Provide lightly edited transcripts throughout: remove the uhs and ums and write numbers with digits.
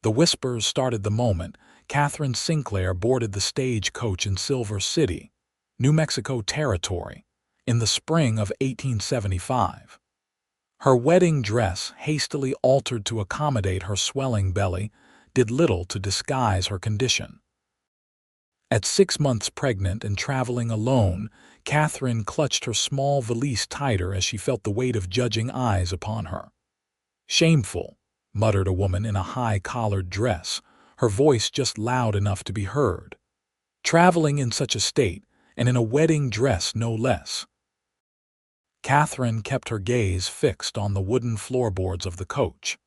The whispers started the moment Katherine Sinclair boarded the stagecoach in Silver City, New Mexico Territory, in the spring of 1875. Her wedding dress, hastily altered to accommodate her swelling belly, did little to disguise her condition. At 6 months pregnant and traveling alone, Katherine clutched her small valise tighter as she felt the weight of judging eyes upon her. "Shameful," muttered a woman in a high-collared dress, her voice just loud enough to be heard. "Traveling in such a state, and in a wedding dress no less." Katherine kept her gaze fixed on the wooden floorboards of the coach.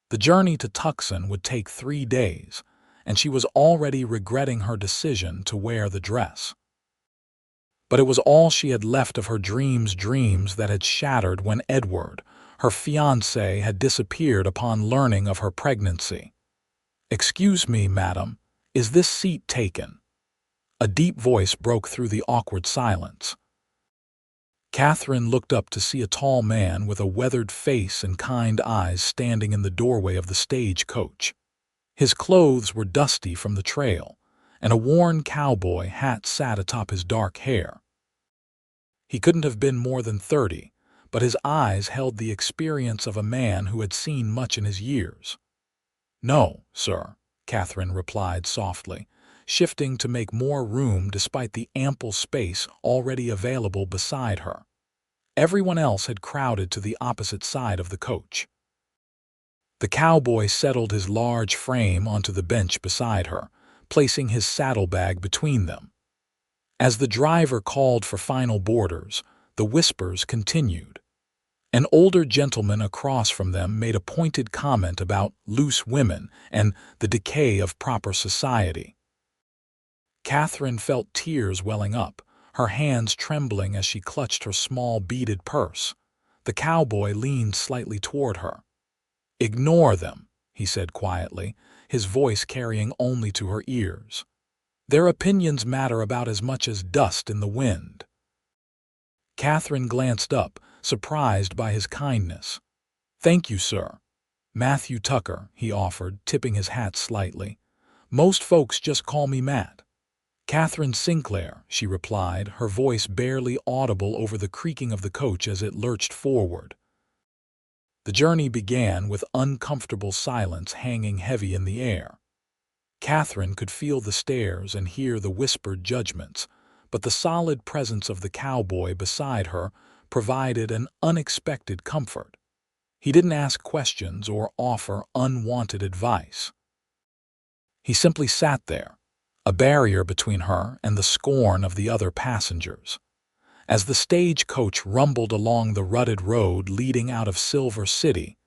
The journey to Tucson would take 3 days, and she was already regretting her decision to wear the dress. But it was all she had left of her dreams that had shattered when Edward, her fiancé, had disappeared upon learning of her pregnancy. "Excuse me, madam, is this seat taken?" A deep voice broke through the awkward silence. Katherine looked up to see a tall man with a weathered face and kind eyes standing in the doorway of the stagecoach. His clothes were dusty from the trail, and a worn cowboy hat sat atop his dark hair. He couldn't have been more than 30, but his eyes held the experience of a man who had seen much in his years. "No, sir," Katherine replied softly, shifting to make more room despite the ample space already available beside her. Everyone else had crowded to the opposite side of the coach. The cowboy settled his large frame onto the bench beside her, placing his saddlebag between them. As the driver called for final boarders, the whispers continued. An older gentleman across from them made a pointed comment about loose women and the decay of proper society. Katherine felt tears welling up, her hands trembling as she clutched her small beaded purse. The cowboy leaned slightly toward her. "Ignore them," he said quietly, his voice carrying only to her ears. "Their opinions matter about as much as dust in the wind." Katherine glanced up, surprised by his kindness. "Thank you, sir. Matthew Tucker," he offered, tipping his hat slightly. "Most folks just call me Matt." "Katherine Sinclair," she replied, her voice barely audible over the creaking of the coach as it lurched forward. The journey began with uncomfortable silence hanging heavy in the air. Katherine could feel the stares and hear the whispered judgments, but the solid presence of the cowboy beside her provided an unexpected comfort. He didn't ask questions or offer unwanted advice. He simply sat there, a barrier between her and the scorn of the other passengers. As the stagecoach rumbled along the rutted road leading out of Silver City,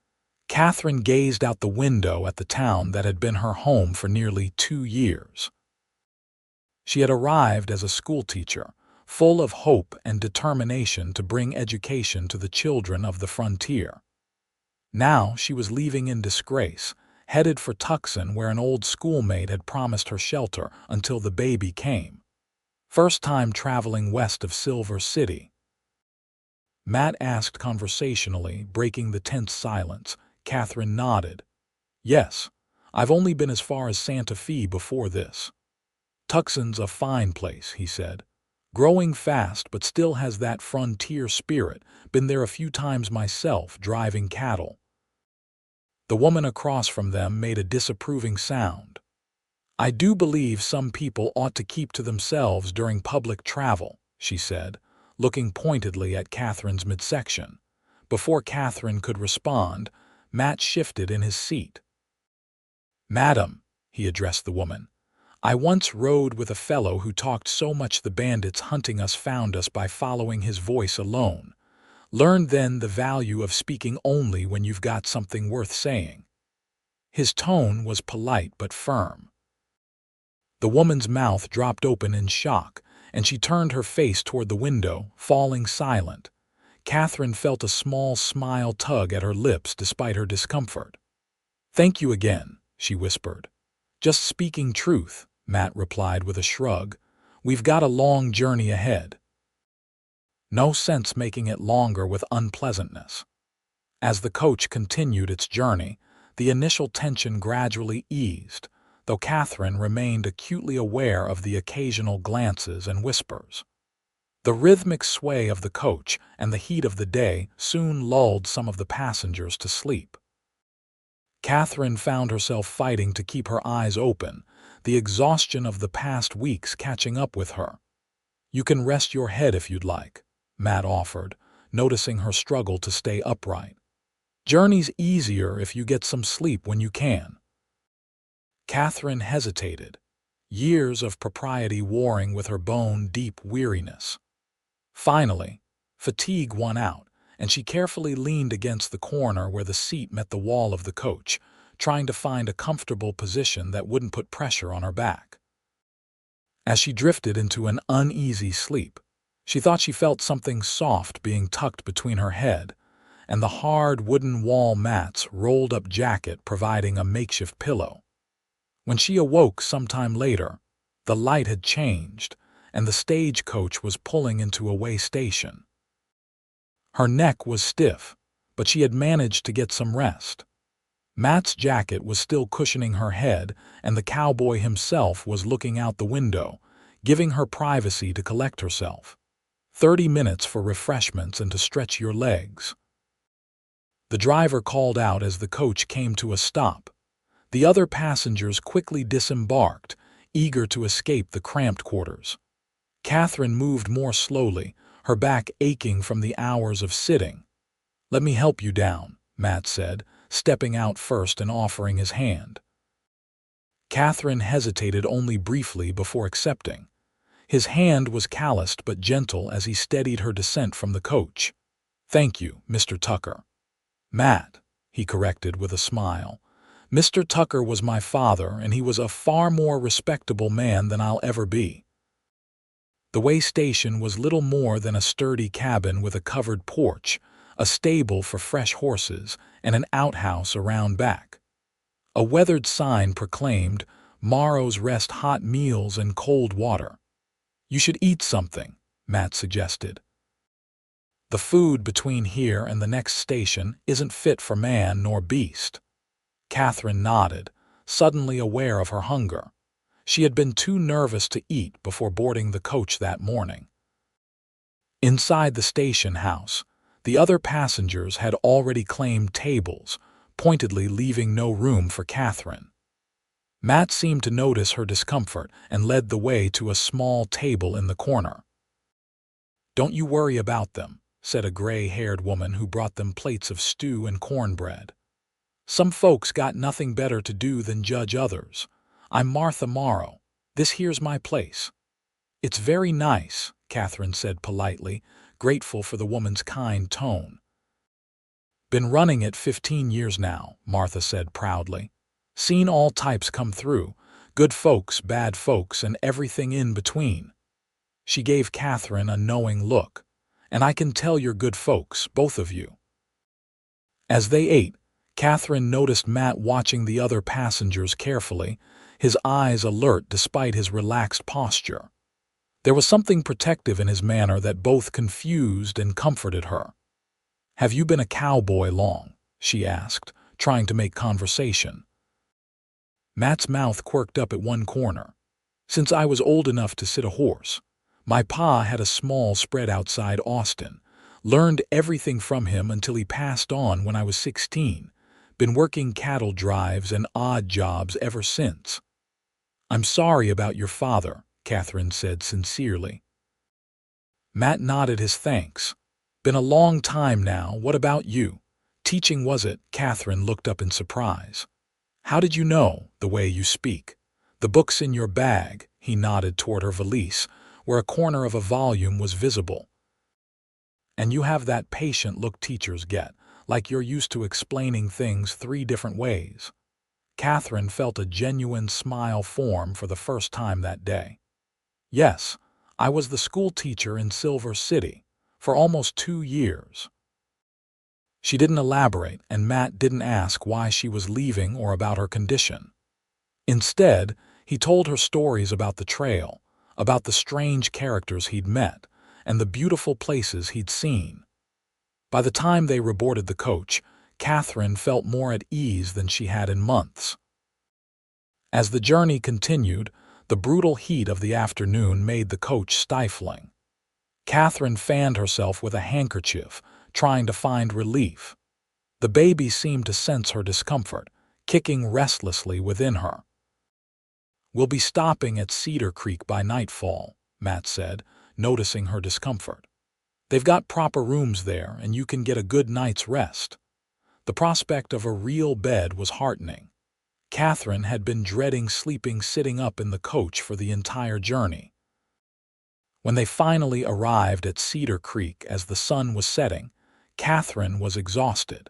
Katherine gazed out the window at the town that had been her home for nearly 2 years. She had arrived as a schoolteacher, full of hope and determination to bring education to the children of the frontier. Now she was leaving in disgrace, headed for Tucson, where an old schoolmate had promised her shelter until the baby came. First time traveling west of Silver City. Matt asked conversationally, breaking the tense silence. Katherine nodded. "Yes, I've only been as far as Santa Fe before this." "Tucson's a fine place," he said. "Growing fast, but still has that frontier spirit. Been there a few times myself, driving cattle." The woman across from them made a disapproving sound. "I do believe some people ought to keep to themselves during public travel," she said, looking pointedly at Katherine's midsection. Before Katherine could respond, Matt shifted in his seat. "Madam," he addressed the woman, "I once rode with a fellow who talked so much the bandits hunting us found us by following his voice alone. Learned then the value of speaking only when you've got something worth saying." His tone was polite but firm. The woman's mouth dropped open in shock, and she turned her face toward the window, falling silent. Katherine felt a small smile tug at her lips despite her discomfort. "Thank you again," she whispered. "Just speaking truth," Matt replied with a shrug. "We've got a long journey ahead." No sense making it longer with unpleasantness. As the coach continued its journey, The initial tension gradually eased, though Katherine remained acutely aware of the occasional glances and whispers. The rhythmic sway of the coach and the heat of the day soon lulled some of the passengers to sleep. Katherine found herself fighting to keep her eyes open, the exhaustion of the past weeks catching up with her. "You can rest your head if you'd like," Matt offered, noticing her struggle to stay upright. "Journey's easier if you get some sleep when you can." Katherine hesitated, years of propriety warring with her bone-deep weariness. Finally, fatigue won out, and she carefully leaned against the corner where the seat met the wall of the coach, trying to find a comfortable position that wouldn't put pressure on her back. As she drifted into an uneasy sleep, she thought she felt something soft being tucked between her head, and the hard wooden wall mat's rolled-up jacket providing a makeshift pillow. When she awoke sometime later, the light had changed, and the stagecoach was pulling into a way station. Her neck was stiff, but she had managed to get some rest. Matt's jacket was still cushioning her head, and the cowboy himself was looking out the window, giving her privacy to collect herself. 30 minutes for refreshments and to stretch your legs. The driver called out as the coach came to a stop. The other passengers quickly disembarked, eager to escape the cramped quarters. Katherine moved more slowly, her back aching from the hours of sitting. "Let me help you down," Matt said, stepping out first and offering his hand. Katherine hesitated only briefly before accepting. His hand was calloused but gentle as he steadied her descent from the coach. "Thank you, Mr. Tucker." "Matt," he corrected with a smile. "Mr. Tucker was my father, and he was a far more respectable man than I'll ever be." The way station was little more than a sturdy cabin with a covered porch, a stable for fresh horses, and an outhouse around back. A weathered sign proclaimed, "Morrow's Rest hot meals and cold water." "You should eat something," Matt suggested. "The food between here and the next station isn't fit for man nor beast." Katherine nodded, suddenly aware of her hunger. She had been too nervous to eat before boarding the coach that morning. Inside the station house, the other passengers had already claimed tables, pointedly leaving no room for Katherine. Matt seemed to notice her discomfort and led the way to a small table in the corner. "Don't you worry about them," said a gray-haired woman who brought them plates of stew and cornbread. "Some folks got nothing better to do than judge others. I'm Martha Morrow. This here's my place." "It's very nice," Katherine said politely, grateful for the woman's kind tone. "Been running it 15 years now," Martha said proudly. "Seen all types come through, good folks, bad folks, and everything in between." She gave Katherine a knowing look. "And I can tell you're good folks, both of you." As they ate, Katherine noticed Matt watching the other passengers carefully, his eyes alert despite his relaxed posture. There was something protective in his manner that both confused and comforted her. "Have you been a cowboy long?" she asked, trying to make conversation. Matt's mouth quirked up at one corner. "Since I was old enough to sit a horse. My pa had a small spread outside Austin. Learned everything from him until he passed on when I was 16. Been working cattle drives and odd jobs ever since." "I'm sorry about your father," Katherine said sincerely. Matt nodded his thanks. "Been a long time now. What about you? Teaching, was it?" Katherine looked up in surprise. "How did you know, the way you speak? The book's in your bag," he nodded toward her valise, where a corner of a volume was visible. "And you have that patient look teachers get, like you're used to explaining things 3 different ways." Katherine felt a genuine smile form for the first time that day. "Yes, I was the school teacher in Silver City for almost 2 years." She didn't elaborate, and Matt didn't ask why she was leaving or about her condition. Instead, he told her stories about the trail, about the strange characters he'd met, and the beautiful places he'd seen. By the time they reboarded the coach, Katherine felt more at ease than she had in months. As the journey continued, the brutal heat of the afternoon made the coach stifling. Katherine fanned herself with a handkerchief, trying to find relief. The baby seemed to sense her discomfort, kicking restlessly within her. "We'll be stopping at Cedar Creek by nightfall," Matt said, noticing her discomfort. "They've got proper rooms there, and you can get a good night's rest." The prospect of a real bed was heartening. Katherine had been dreading sleeping sitting up in the coach for the entire journey. When they finally arrived at Cedar Creek as the sun was setting, Katherine was exhausted.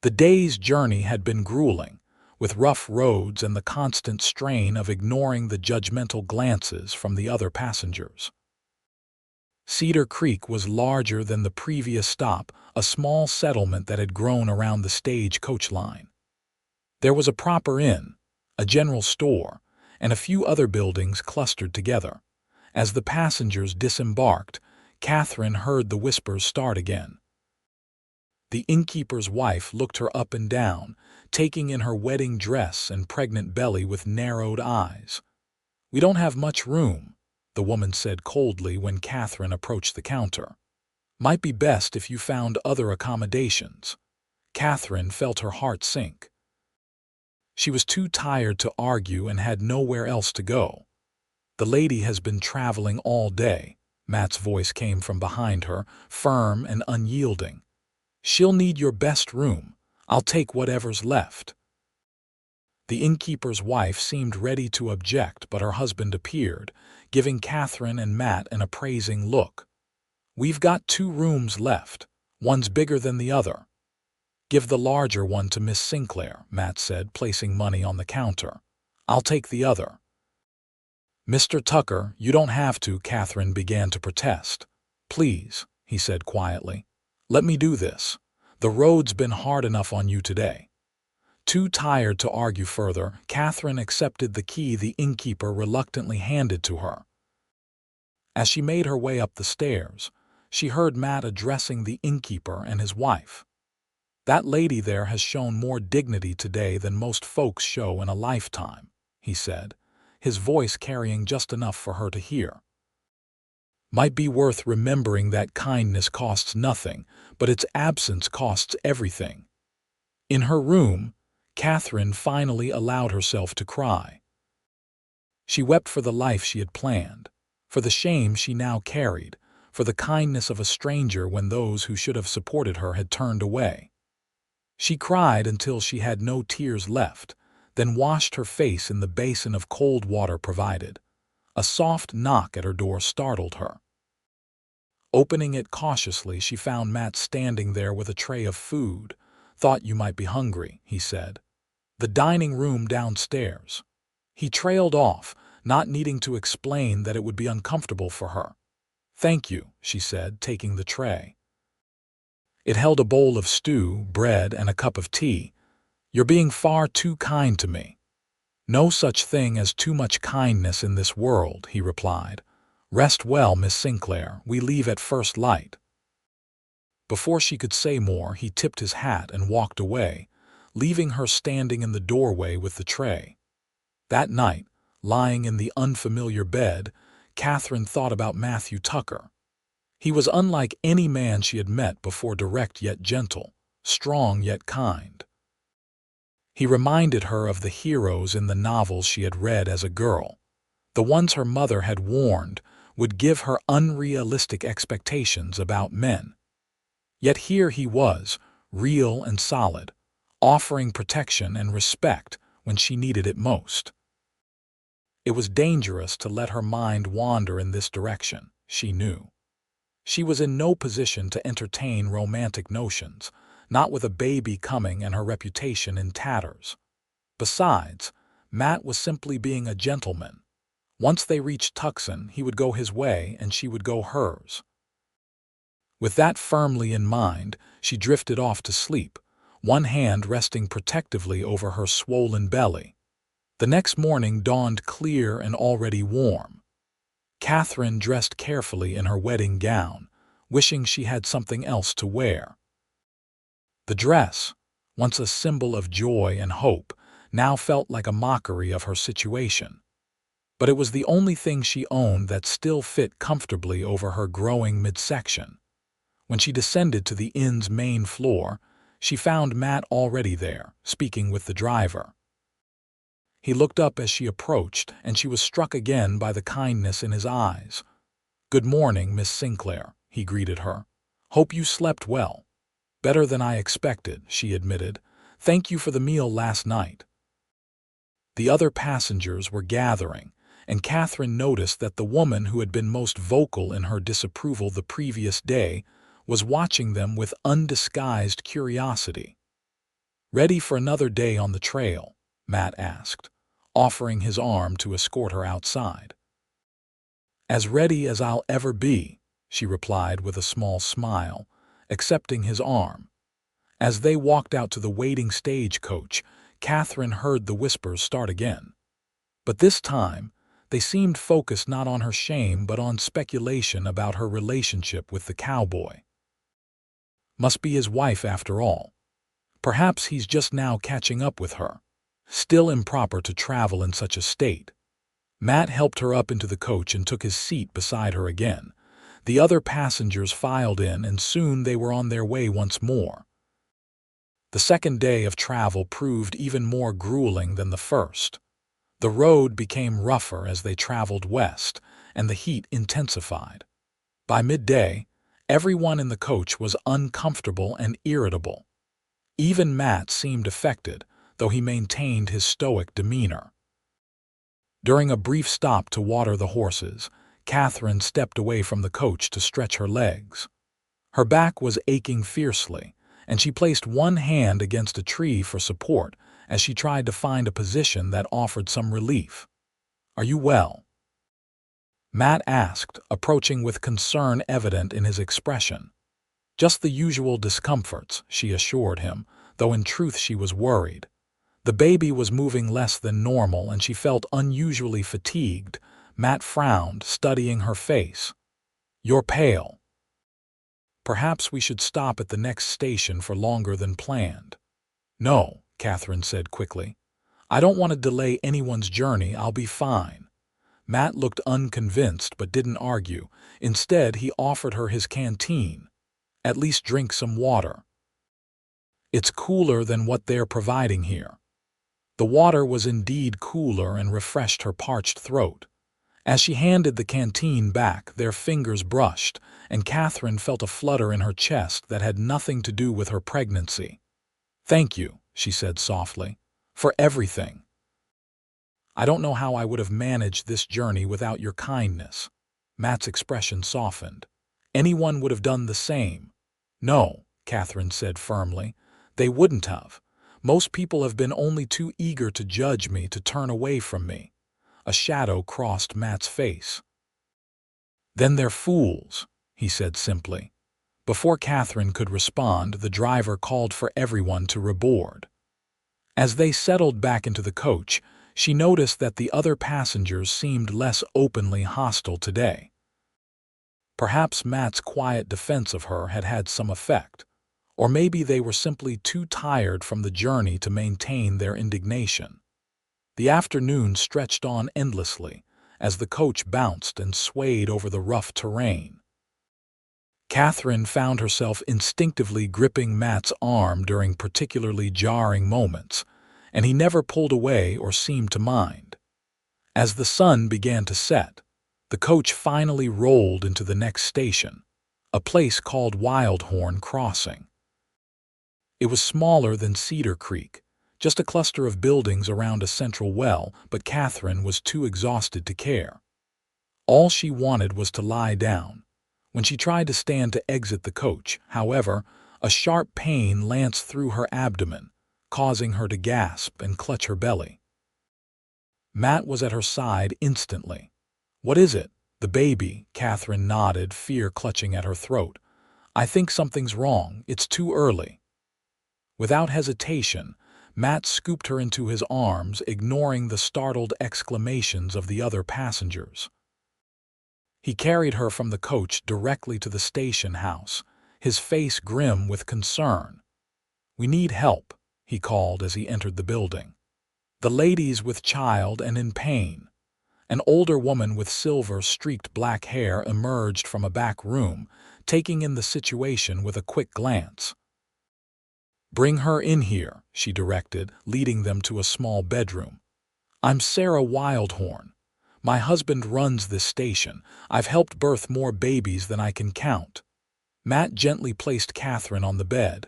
The day's journey had been grueling, with rough roads and the constant strain of ignoring the judgmental glances from the other passengers. Cedar Creek was larger than the previous stop, a small settlement that had grown around the stagecoach line. There was a proper inn, a general store, and a few other buildings clustered together. As the passengers disembarked, Katherine heard the whispers start again. The innkeeper's wife looked her up and down, taking in her wedding dress and pregnant belly with narrowed eyes. "We don't have much room," the woman said coldly when Katherine approached the counter. "Might be best if you found other accommodations." Katherine felt her heart sink. She was too tired to argue and had nowhere else to go. "The lady has been traveling all day," Matt's voice came from behind her, firm and unyielding. "She'll need your best room. I'll take whatever's left." The innkeeper's wife seemed ready to object, but her husband appeared, giving Katherine and Matt an appraising look. "We've got 2 rooms left. One's bigger than the other." "Give the larger one to Miss Sinclair," Matt said, placing money on the counter. "I'll take the other." "Mr. Tucker, you don't have to," Katherine began to protest. "Please," he said quietly. "Let me do this. The road's been hard enough on you today." Too tired to argue further, Katherine accepted the key the innkeeper reluctantly handed to her. As she made her way up the stairs, she heard Matt addressing the innkeeper and his wife. "That lady there has shown more dignity today than most folks show in a lifetime," he said, his voice carrying just enough for her to hear. "Might be worth remembering that kindness costs nothing, but its absence costs everything." In her room, Katherine finally allowed herself to cry. She wept for the life she had planned, for the shame she now carried, for the kindness of a stranger when those who should have supported her had turned away. She cried until she had no tears left, then washed her face in the basin of cold water provided. A soft knock at her door startled her. Opening it cautiously, she found Matt standing there with a tray of food. "Thought you might be hungry," he said. "The dining room downstairs." He trailed off, not needing to explain that it would be uncomfortable for her. "Thank you," she said, taking the tray. It held a bowl of stew, bread, and a cup of tea. "You're being far too kind to me." "No such thing as too much kindness in this world," he replied. "Rest well, Miss Sinclair. We leave at first light." Before she could say more, he tipped his hat and walked away, leaving her standing in the doorway with the tray. That night, lying in the unfamiliar bed, Katherine thought about Matthew Tucker. He was unlike any man she had met before, direct yet gentle, strong yet kind. He reminded her of the heroes in the novels she had read as a girl. The ones her mother had warned would give her unrealistic expectations about men. Yet here he was, real and solid, offering protection and respect when she needed it most. It was dangerous to let her mind wander in this direction, she knew. She was in no position to entertain romantic notions, not with a baby coming and her reputation in tatters. Besides, Matt was simply being a gentleman. Once they reached Tucson, he would go his way and she would go hers. With that firmly in mind, she drifted off to sleep, one hand resting protectively over her swollen belly. The next morning dawned clear and already warm. Katherine dressed carefully in her wedding gown, wishing she had something else to wear. The dress, once a symbol of joy and hope, now felt like a mockery of her situation. But it was the only thing she owned that still fit comfortably over her growing midsection. When she descended to the inn's main floor, she found Matt already there, speaking with the driver. He looked up as she approached, and she was struck again by the kindness in his eyes. "Good morning, Miss Sinclair," he greeted her. "Hope you slept well." "Better than I expected," she admitted. "Thank you for the meal last night." The other passengers were gathering, and Katherine noticed that the woman who had been most vocal in her disapproval the previous day was watching them with undisguised curiosity. "Ready for another day on the trail?" Matt asked, offering his arm to escort her outside. "As ready as I'll ever be," she replied with a small smile, accepting his arm. As they walked out to the waiting stagecoach, Katherine heard the whispers start again. But this time, they seemed focused not on her shame but on speculation about her relationship with the cowboy. Must be his wife after all. Perhaps he's just now catching up with her. Still improper to travel in such a state. Matt helped her up into the coach and took his seat beside her again. The other passengers filed in, and soon they were on their way once more. The second day of travel proved even more grueling than the first. The road became rougher as they traveled west, and the heat intensified. By midday, everyone in the coach was uncomfortable and irritable. Even Matt seemed affected, though he maintained his stoic demeanor. During a brief stop to water the horses, Katherine stepped away from the coach to stretch her legs. Her back was aching fiercely, and she placed one hand against a tree for support as she tried to find a position that offered some relief. "Are you well?" Matt asked, approaching with concern evident in his expression. "Just the usual discomforts," she assured him, though in truth she was worried. The baby was moving less than normal and she felt unusually fatigued. Matt frowned, studying her face. "You're pale. Perhaps we should stop at the next station for longer than planned." "No," Katherine said quickly. "I don't want to delay anyone's journey. I'll be fine." Matt looked unconvinced but didn't argue. Instead, he offered her his canteen. "At least drink some water. It's cooler than what they're providing here." The water was indeed cooler and refreshed her parched throat. As she handed the canteen back, their fingers brushed, and Katherine felt a flutter in her chest that had nothing to do with her pregnancy. "Thank you," she said softly, "for everything. I don't know how I would have managed this journey without your kindness." Matt's expression softened. "Anyone would have done the same." "No," Katherine said firmly, "they wouldn't have. Most people have been only too eager to judge me, to turn away from me." A shadow crossed Matt's face. "Then they're fools," he said simply. Before Katherine could respond, the driver called for everyone to reboard. As they settled back into the coach, she noticed that the other passengers seemed less openly hostile today. Perhaps Matt's quiet defense of her had had some effect. Or maybe they were simply too tired from the journey to maintain their indignation. The afternoon stretched on endlessly as the coach bounced and swayed over the rough terrain. Katherine found herself instinctively gripping Matt's arm during particularly jarring moments, and he never pulled away or seemed to mind. As the sun began to set, the coach finally rolled into the next station, a place called Wildhorn Crossing. It was smaller than Cedar Creek, just a cluster of buildings around a central well, but Katherine was too exhausted to care. All she wanted was to lie down. When she tried to stand to exit the coach, however, a sharp pain lanced through her abdomen, causing her to gasp and clutch her belly. Matt was at her side instantly. "What is it?" "The baby," Katherine nodded, fear clutching at her throat. "I think something's wrong. It's too early." Without hesitation, Matt scooped her into his arms, ignoring the startled exclamations of the other passengers. He carried her from the coach directly to the station house, his face grim with concern. "We need help," he called as he entered the building. "The ladies with child and in pain." An older woman with silver-streaked black hair emerged from a back room, taking in the situation with a quick glance. "Bring her in here," she directed, leading them to a small bedroom. "I'm Sarah Wildhorn. My husband runs this station. I've helped birth more babies than I can count." Matt gently placed Katherine on the bed.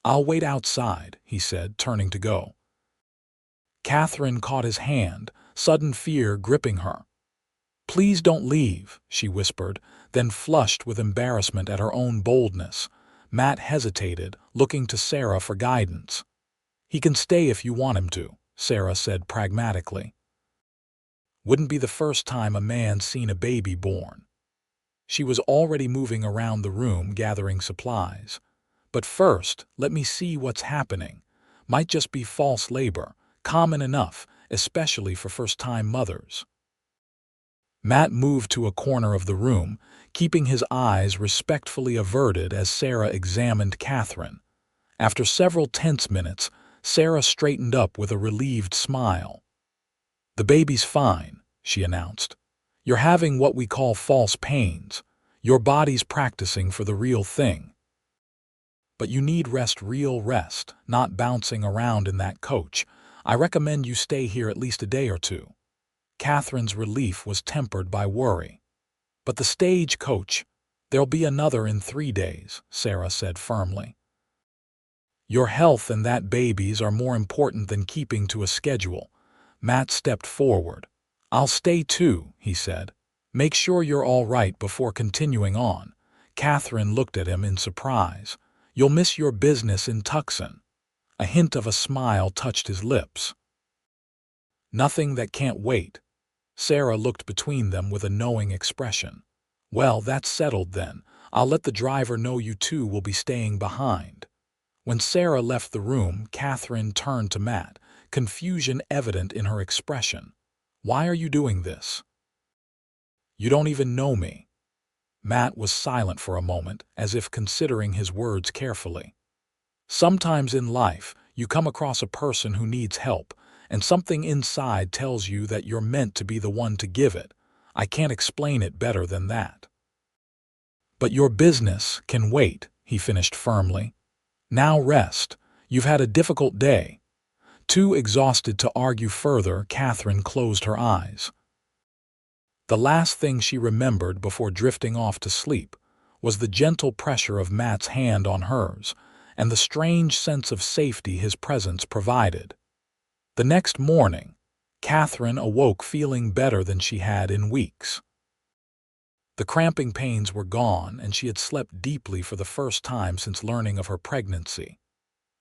"I'll wait outside," he said, turning to go. Katherine caught his hand, sudden fear gripping her. "Please don't leave," she whispered, then flushed with embarrassment at her own boldness. Matt hesitated, looking to Sarah for guidance. "He can stay if you want him to," Sarah said pragmatically. Wouldn't be the first time a man's seen a baby born. She was already moving around the room gathering supplies. "But first, let me see what's happening. Might just be false labor, common enough, especially for first-time mothers." Matt moved to a corner of the room, keeping his eyes respectfully averted as Sarah examined Katherine. After several tense minutes, Sarah straightened up with a relieved smile. "The baby's fine," she announced. "You're having what we call false pains. Your body's practicing for the real thing. But you need real rest, not bouncing around in that coach. I recommend you stay here at least a day or two." Katherine's relief was tempered by worry. "But the stagecoach, there'll be another in 3 days," Sarah said firmly. "Your health and that baby's are more important than keeping to a schedule." Matt stepped forward. "I'll stay too," he said. "Make sure you're all right before continuing on." Katherine looked at him in surprise. "You'll miss your business in Tucson." A hint of a smile touched his lips. "Nothing that can't wait." Sarah looked between them with a knowing expression. "Well, that's settled then. I'll let the driver know you two will be staying behind." When Sarah left the room, Katherine turned to Matt, confusion evident in her expression. "Why are you doing this? You don't even know me." Matt was silent for a moment, as if considering his words carefully. "Sometimes in life, you come across a person who needs help, and something inside tells you that you're meant to be the one to give it. I can't explain it better than that." "But your business can wait," he finished firmly. "Now rest. You've had a difficult day." Too exhausted to argue further, Katherine closed her eyes. The last thing she remembered before drifting off to sleep was the gentle pressure of Matt's hand on hers and the strange sense of safety his presence provided. The next morning, Katherine awoke feeling better than she had in weeks. The cramping pains were gone, and she had slept deeply for the first time since learning of her pregnancy.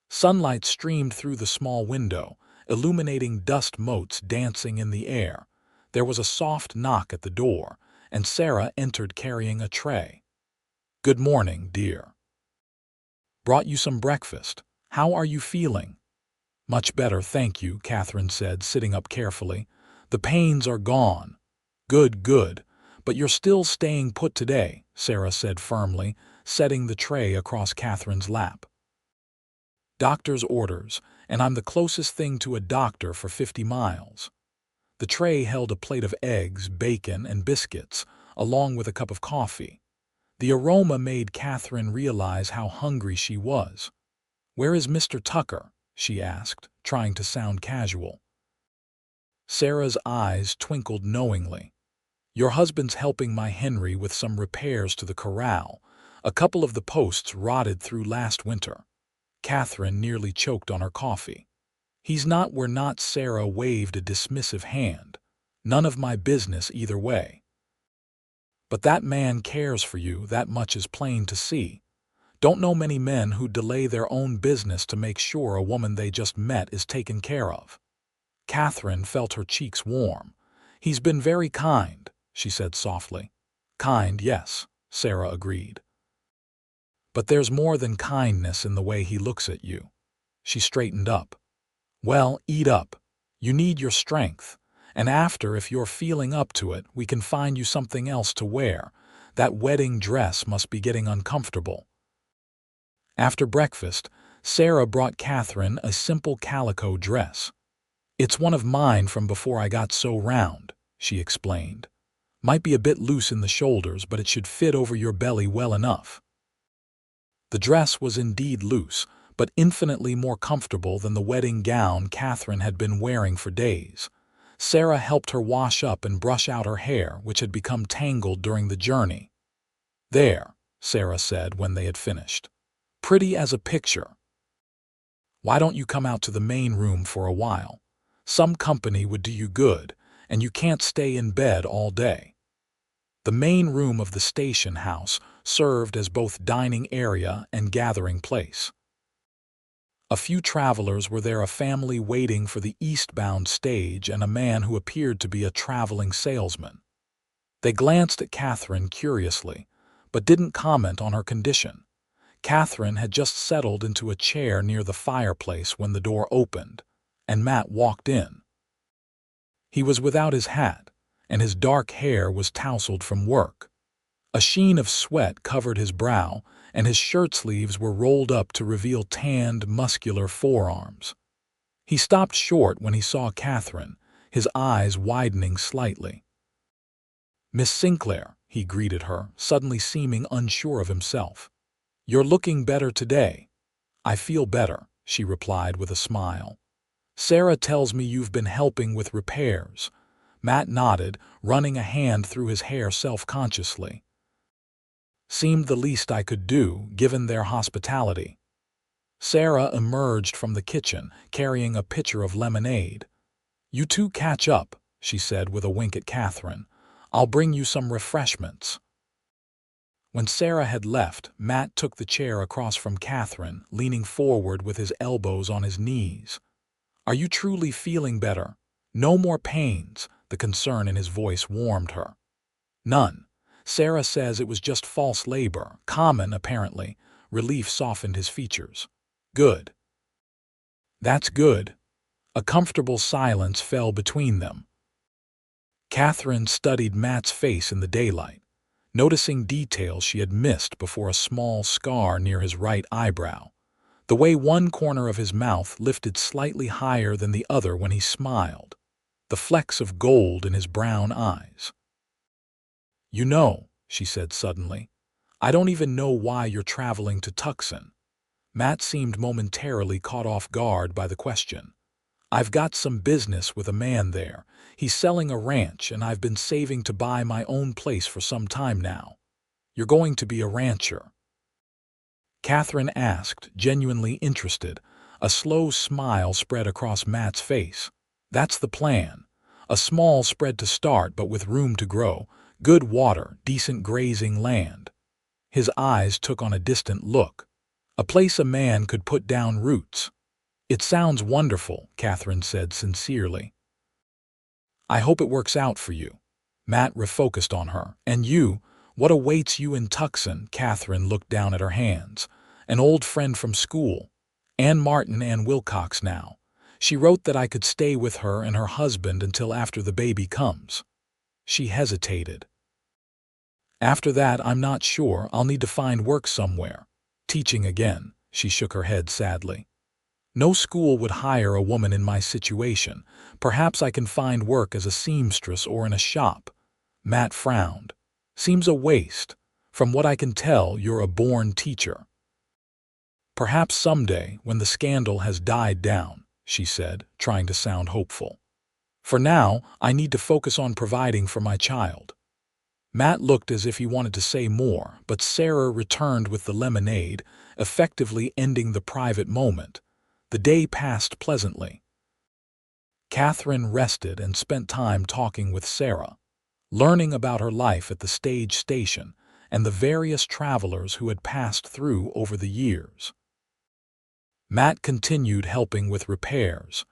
Sunlight streamed through the small window, illuminating dust motes dancing in the air. There was a soft knock at the door, and Sarah entered carrying a tray. "Good morning, dear. Brought you some breakfast. How are you feeling?" "Much better, thank you," Katherine said, sitting up carefully. "The pains are gone." Good. But you're still staying put today," Sarah said firmly, setting the tray across Katherine's lap. "Doctor's orders, and I'm the closest thing to a doctor for 50 miles. The tray held a plate of eggs, bacon, and biscuits, along with a cup of coffee. The aroma made Katherine realize how hungry she was. "Where is Mr. Tucker?" she asked, trying to sound casual. Sarah's eyes twinkled knowingly. "Your husband's helping my Henry with some repairs to the corral. A couple of the posts rotted through last winter." Katherine nearly choked on her coffee. "He's not, we're not." Sarah waved a dismissive hand. "None of my business either way. But that man cares for you, that much is plain to see. Don't know many men who delay their own business to make sure a woman they just met is taken care of." Katherine felt her cheeks warm. "He's been very kind," she said softly. "Kind, yes," Sarah agreed. "But there's more than kindness in the way he looks at you." She straightened up. "Well, eat up. You need your strength. And after, if you're feeling up to it, we can find you something else to wear. That wedding dress must be getting uncomfortable." After breakfast, Sarah brought Katherine a simple calico dress. "It's one of mine from before I got so round," she explained. "Might be a bit loose in the shoulders, but it should fit over your belly well enough." The dress was indeed loose, but infinitely more comfortable than the wedding gown Katherine had been wearing for days. Sarah helped her wash up and brush out her hair, which had become tangled during the journey. "There," Sarah said when they had finished. "Pretty as a picture. Why don't you come out to the main room for a while? Some company would do you good, and you can't stay in bed all day." The main room of the station house served as both dining area and gathering place. A few travelers were there, a family waiting for the eastbound stage and a man who appeared to be a traveling salesman. They glanced at Katherine curiously, but didn't comment on her condition. Katherine had just settled into a chair near the fireplace when the door opened, and Matt walked in. He was without his hat, and his dark hair was tousled from work. A sheen of sweat covered his brow, and his shirt sleeves were rolled up to reveal tanned, muscular forearms. He stopped short when he saw Katherine, his eyes widening slightly. "Miss Sinclair," he greeted her, suddenly seeming unsure of himself. "You're looking better today." "I feel better," she replied with a smile. "Sarah tells me you've been helping with repairs." Matt nodded, running a hand through his hair self-consciously. "Seemed the least I could do, given their hospitality." Sarah emerged from the kitchen, carrying a pitcher of lemonade. "You two catch up," she said with a wink at Katherine. "I'll bring you some refreshments." When Sarah had left, Matt took the chair across from Katherine, leaning forward with his elbows on his knees. "Are you truly feeling better? No more pains?" The concern in his voice warmed her. "None. Sarah says it was just false labor, common apparently." Relief softened his features. "Good." "That's good." A comfortable silence fell between them. Katherine studied Matt's face in the daylight, noticing details she had missed before: a small scar near his right eyebrow, the way one corner of his mouth lifted slightly higher than the other when he smiled, the flecks of gold in his brown eyes. "You know," she said suddenly, "I don't even know why you're traveling to Tucson." Matt seemed momentarily caught off guard by the question. "I've got some business with a man there. He's selling a ranch, and I've been saving to buy my own place for some time now." "You're going to be a rancher?" Katherine asked, genuinely interested. A slow smile spread across Matt's face. "That's the plan. A small spread to start, but with room to grow. Good water, decent grazing land." His eyes took on a distant look. "A place a man could put down roots." "It sounds wonderful," Katherine said sincerely. "I hope it works out for you." Matt refocused on her. "And you, what awaits you in Tucson?" Katherine looked down at her hands. "An old friend from school. Ann Martin, Ann Wilcox now. She wrote that I could stay with her and her husband until after the baby comes." She hesitated. "After that, I'm not sure. I'll need to find work somewhere." "Teaching again." She shook her head sadly. "No school would hire a woman in my situation. Perhaps I can find work as a seamstress or in a shop." Matt frowned. "Seems a waste. From what I can tell, you're a born teacher." "Perhaps someday, when the scandal has died down," she said, trying to sound hopeful. "For now, I need to focus on providing for my child." Matt looked as if he wanted to say more, but Sarah returned with the lemonade, effectively ending the private moment. The day passed pleasantly. Katherine rested and spent time talking with Sarah, learning about her life at the stage station and the various travelers who had passed through over the years. Matt continued helping with repairs,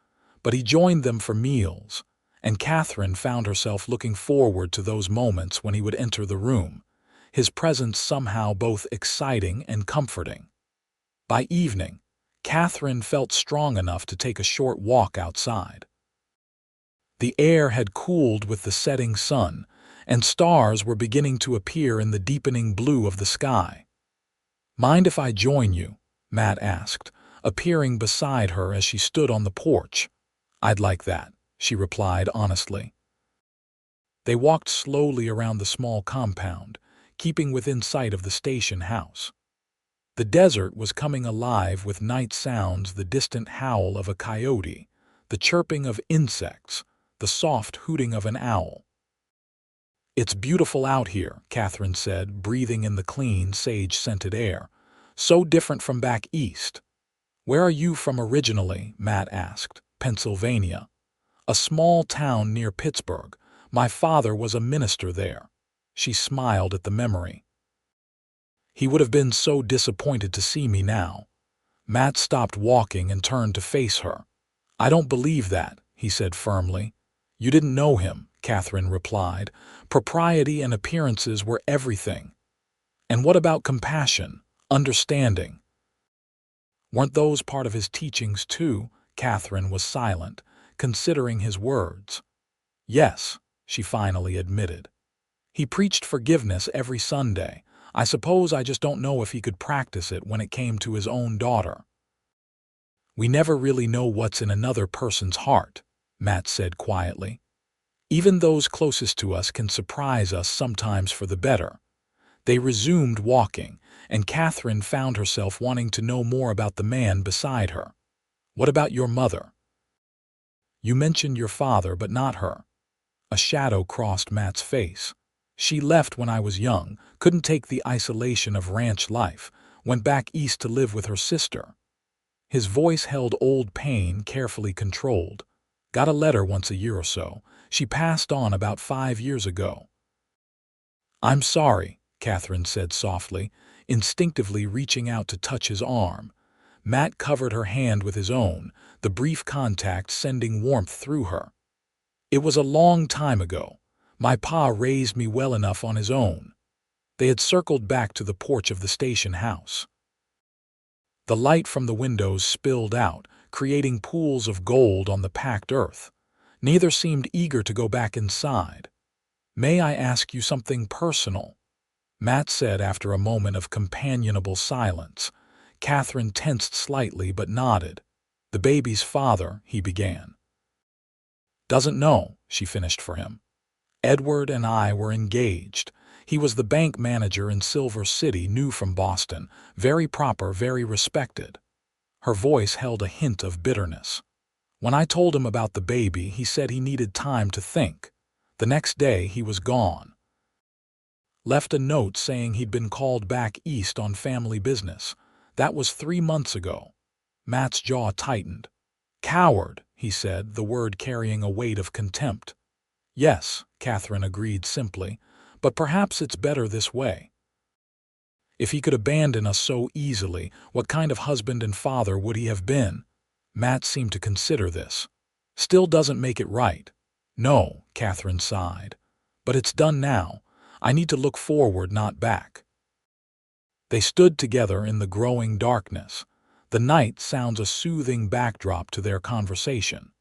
but he joined them for meals, and Katherine found herself looking forward to those moments when he would enter the room, his presence somehow both exciting and comforting. By evening, Katherine felt strong enough to take a short walk outside. The air had cooled with the setting sun, and stars were beginning to appear in the deepening blue of the sky. "Mind if I join you?" Matt asked, appearing beside her as she stood on the porch. "I'd like that," she replied honestly. They walked slowly around the small compound, keeping within sight of the station house. The desert was coming alive with night sounds, the distant howl of a coyote, the chirping of insects, the soft hooting of an owl. "It's beautiful out here," Katherine said, breathing in the clean, sage-scented air. "So different from back east." "Where are you from originally?" Matt asked. "Pennsylvania. A small town near Pittsburgh. My father was a minister there." She smiled at the memory. "He would have been so disappointed to see me now." Matt stopped walking and turned to face her. "I don't believe that," he said firmly. "You didn't know him," Katherine replied. "Propriety and appearances were everything." "And what about compassion, understanding? Weren't those part of his teachings too?" Katherine was silent, considering his words. "Yes," she finally admitted. "He preached forgiveness every Sunday. I suppose I just don't know if he could practice it when it came to his own daughter." "We never really know what's in another person's heart," Matt said quietly. "Even those closest to us can surprise us sometimes for the better." They resumed walking, and Katherine found herself wanting to know more about the man beside her. "What about your mother? You mentioned your father, but not her." A shadow crossed Matt's face. "She left when I was young, couldn't take the isolation of ranch life, went back east to live with her sister." His voice held old pain, carefully controlled. "Got a letter once a year or so. She passed on about 5 years ago." "I'm sorry," Katherine said softly, instinctively reaching out to touch his arm. Matt covered her hand with his own, the brief contact sending warmth through her. "It was a long time ago. My pa raised me well enough on his own." They had circled back to the porch of the station house. The light from the windows spilled out, creating pools of gold on the packed earth. Neither seemed eager to go back inside. "May I ask you something personal?" Matt said after a moment of companionable silence. Katherine tensed slightly but nodded. "The baby's father," he began. "Doesn't know," she finished for him. "Edward and I were engaged. He was the bank manager in Silver City, new from Boston, very proper, very respected." Her voice held a hint of bitterness. "When I told him about the baby, he said he needed time to think. The next day he was gone. Left a note saying he'd been called back east on family business. That was 3 months ago." Matt's jaw tightened. "Coward," he said, the word carrying a weight of contempt. "Yes," Katherine agreed simply, "but perhaps it's better this way. If he could abandon us so easily, what kind of husband and father would he have been?" Matt seemed to consider this. "Still doesn't make it right." "No," Katherine sighed. "But it's done now. I need to look forward, not back." They stood together in the growing darkness. The night sounds a soothing backdrop to their conversation.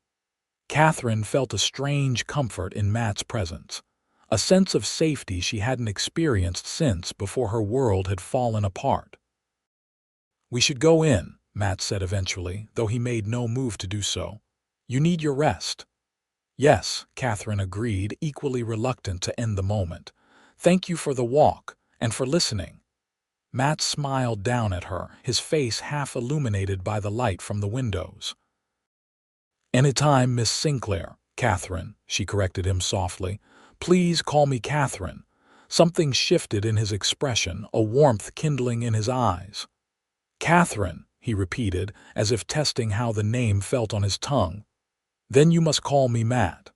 Katherine felt a strange comfort in Matt's presence, a sense of safety she hadn't experienced since before her world had fallen apart. "We should go in," Matt said eventually, though he made no move to do so. "You need your rest." "Yes," Katherine agreed, equally reluctant to end the moment. "Thank you for the walk, and for listening." Matt smiled down at her, his face half illuminated by the light from the windows. "Anytime, Miss Sinclair." "Katherine," she corrected him softly. "Please call me Katherine." Something shifted in his expression, a warmth kindling in his eyes. "Katherine," he repeated, as if testing how the name felt on his tongue. "Then you must call me Matt."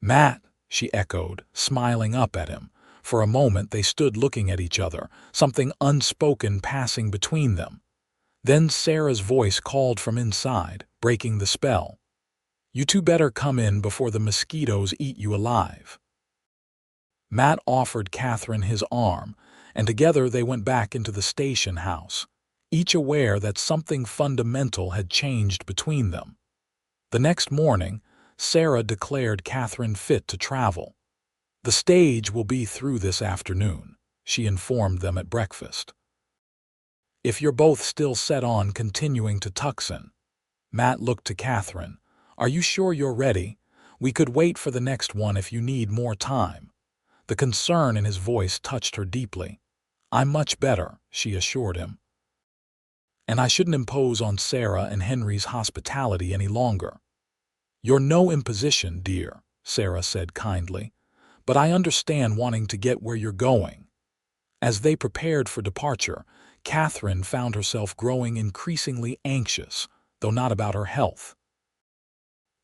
"Matt," she echoed, smiling up at him. For a moment they stood looking at each other, something unspoken passing between them. Then Sarah's voice called from inside, breaking the spell. "You two better come in before the mosquitoes eat you alive." Matt offered Katherine his arm, and together they went back into the station house, each aware that something fundamental had changed between them. The next morning, Sarah declared Katherine fit to travel. "The stage will be through this afternoon," she informed them at breakfast. If you're both still set on continuing to Tucson. Matt looked to Katherine. Are you sure you're ready? We could wait for the next one if you need more time. The concern in his voice touched her deeply. I'm much better, she assured him. And I shouldn't impose on Sarah and Henry's hospitality any longer. You're no imposition, dear, Sarah said kindly, but I understand wanting to get where you're going. As they prepared for departure, Katherine found herself growing increasingly anxious, though not about her health.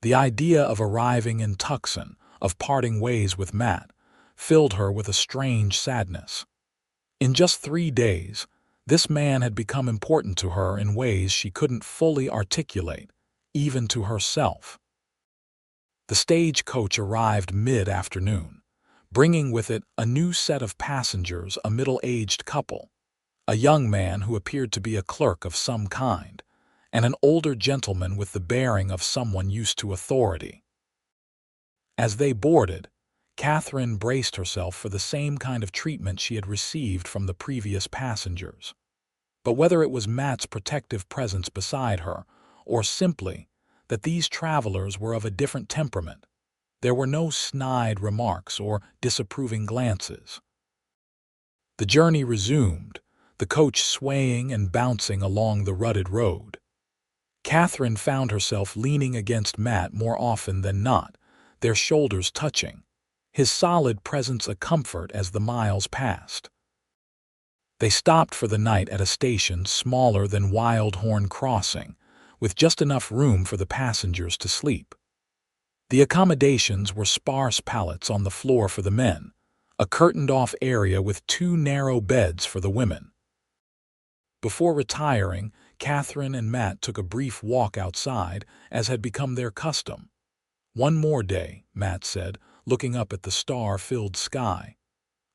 The idea of arriving in Tucson, of parting ways with Matt, filled her with a strange sadness. In just 3 days, this man had become important to her in ways she couldn't fully articulate, even to herself. The stagecoach arrived mid-afternoon, bringing with it a new set of passengers, a middle-aged couple, a young man who appeared to be a clerk of some kind, and an older gentleman with the bearing of someone used to authority. As they boarded, Katherine braced herself for the same kind of treatment she had received from the previous passengers. But whether it was Matt's protective presence beside her, or simply that these travelers were of a different temperament, there were no snide remarks or disapproving glances. The journey resumed, the coach swaying and bouncing along the rutted road. Katherine found herself leaning against Matt more often than not, their shoulders touching, his solid presence a comfort as the miles passed. They stopped for the night at a station smaller than Wild Horn Crossing, with just enough room for the passengers to sleep. The accommodations were sparse pallets on the floor for the men, a curtained-off area with 2 narrow beds for the women. Before retiring, Katherine and Matt took a brief walk outside, as had become their custom. One more day, Matt said, looking up at the star-filled sky.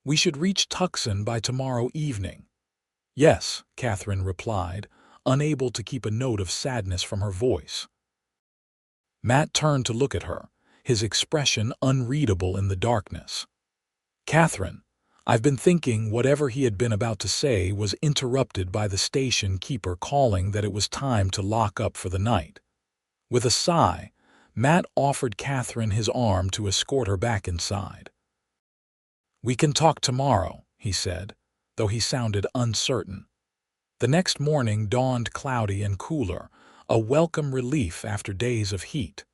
We should reach Tucson by tomorrow evening. Yes, Katherine replied, unable to keep a note of sadness from her voice. Matt turned to look at her, his expression unreadable in the darkness. Katherine, I've been thinking whatever he had been about to say was interrupted by the station keeper calling that it was time to lock up for the night. With a sigh, Matt offered Katherine his arm to escort her back inside. We can talk tomorrow, he said, though he sounded uncertain. The next morning dawned cloudy and cooler, a welcome relief after days of heat.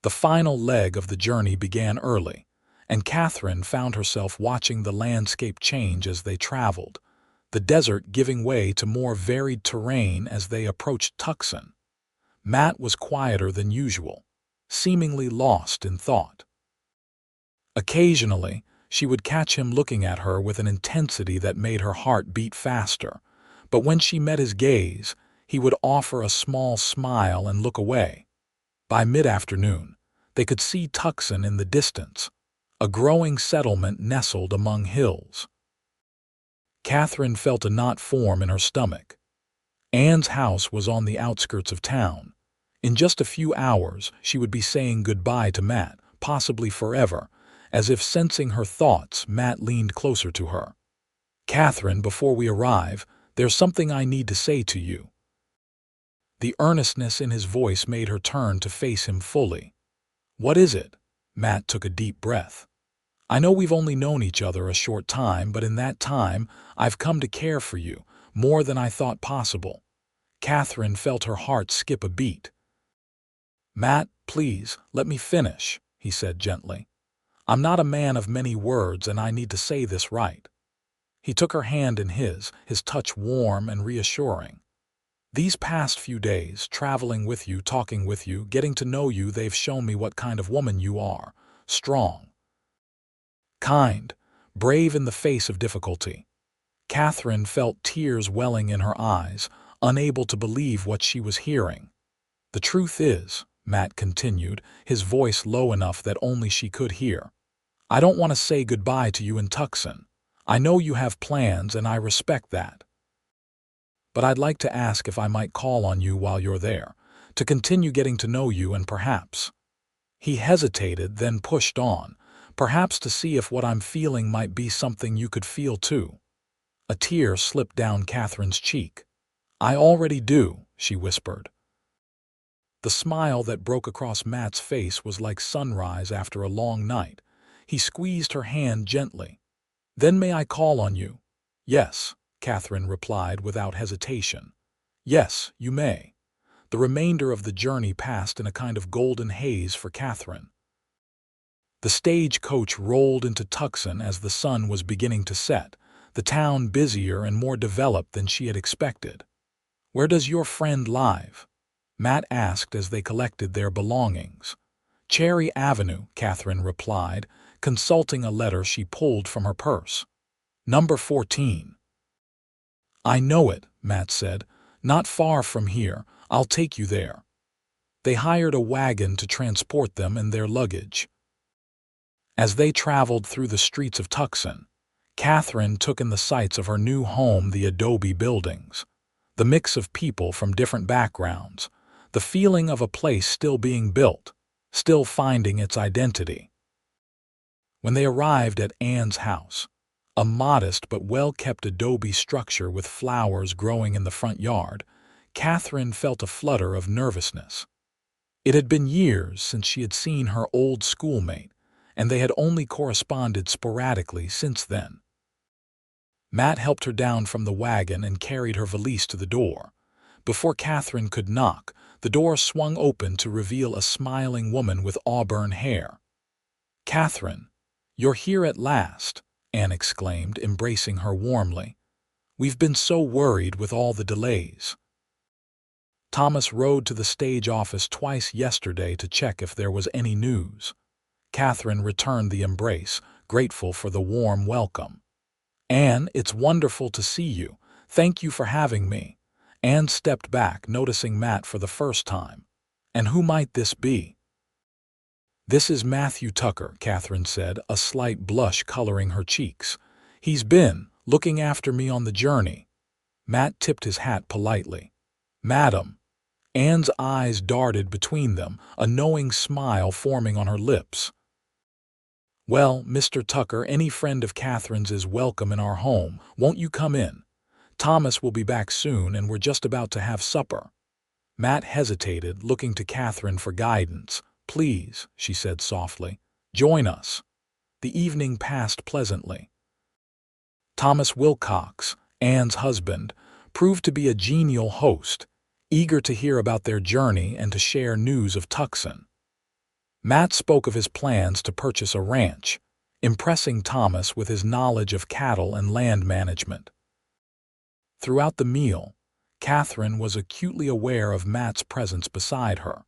The final leg of the journey began early, and Katherine found herself watching the landscape change as they traveled, the desert giving way to more varied terrain as they approached Tucson. Matt was quieter than usual, seemingly lost in thought. Occasionally, she would catch him looking at her with an intensity that made her heart beat faster, but when she met his gaze, he would offer a small smile and look away. By mid-afternoon, they could see Tucson in the distance, a growing settlement nestled among hills. Katherine felt a knot form in her stomach. Anne's house was on the outskirts of town. In just a few hours, she would be saying goodbye to Matt, possibly forever. As if sensing her thoughts, Matt leaned closer to her. Katherine, before we arrive, there's something I need to say to you. The earnestness in his voice made her turn to face him fully. What is it? Matt took a deep breath. I know we've only known each other a short time, but in that time, I've come to care for you, more than I thought possible. Katherine felt her heart skip a beat. Matt, please, let me finish, he said gently. I'm not a man of many words, and I need to say this right. He took her hand in his touch warm and reassuring. These past few days, traveling with you, talking with you, getting to know you, they've shown me what kind of woman you are. Strong, kind, brave in the face of difficulty. Katherine felt tears welling in her eyes, unable to believe what she was hearing. The truth is, Matt continued, his voice low enough that only she could hear, I don't want to say goodbye to you in Tucson. I know you have plans, and I respect that. But I'd like to ask if I might call on you while you're there, to continue getting to know you and perhaps. He hesitated, then pushed on, perhaps to see if what I'm feeling might be something you could feel too. A tear slipped down Katherine's cheek. "I already do," she whispered. The smile that broke across Matt's face was like sunrise after a long night. He squeezed her hand gently. "Then may I call on you?" "Yes," Katherine replied without hesitation. "Yes, you may." The remainder of the journey passed in a kind of golden haze for Katherine. The stagecoach rolled into Tucson as the sun was beginning to set, the town busier and more developed than she had expected. "Where does your friend live?" Matt asked as they collected their belongings. "Cherry Avenue," Katherine replied, consulting a letter she pulled from her purse. "Number 14. "I know it," Matt said. "Not far from here. I'll take you there." They hired a wagon to transport them and their luggage. As they traveled through the streets of Tucson, Katherine took in the sights of her new home, the adobe buildings, the mix of people from different backgrounds, the feeling of a place still being built, still finding its identity. When they arrived at Ann's house, a modest but well-kept adobe structure with flowers growing in the front yard, Katherine felt a flutter of nervousness. It had been years since she had seen her old schoolmate, and they had only corresponded sporadically since then. Matt helped her down from the wagon and carried her valise to the door. Before Katherine could knock, the door swung open to reveal a smiling woman with auburn hair. "Katherine, you're here at last," Anne exclaimed, embracing her warmly. "We've been so worried with all the delays." Thomas rode to the stage office twice yesterday to check if there was any news. Katherine returned the embrace, grateful for the warm welcome. "Anne, it's wonderful to see you. Thank you for having me." Anne stepped back, noticing Matt for the first time. "And who might this be?" "This is Matthew Tucker," Katherine said, a slight blush coloring her cheeks. "He's been looking after me on the journey." Matt tipped his hat politely. "Madam." Anne's eyes darted between them, a knowing smile forming on her lips. "Well, Mr. Tucker, any friend of Katherine's is welcome in our home. Won't you come in? Thomas will be back soon, and we're just about to have supper." Matt hesitated, looking to Katherine for guidance. "Please," she said softly, "join us." The evening passed pleasantly. Thomas Wilcox, Anne's husband, proved to be a genial host, eager to hear about their journey and to share news of Tucson. Matt spoke of his plans to purchase a ranch, impressing Thomas with his knowledge of cattle and land management. Throughout the meal, Katherine was acutely aware of Matt's presence beside her,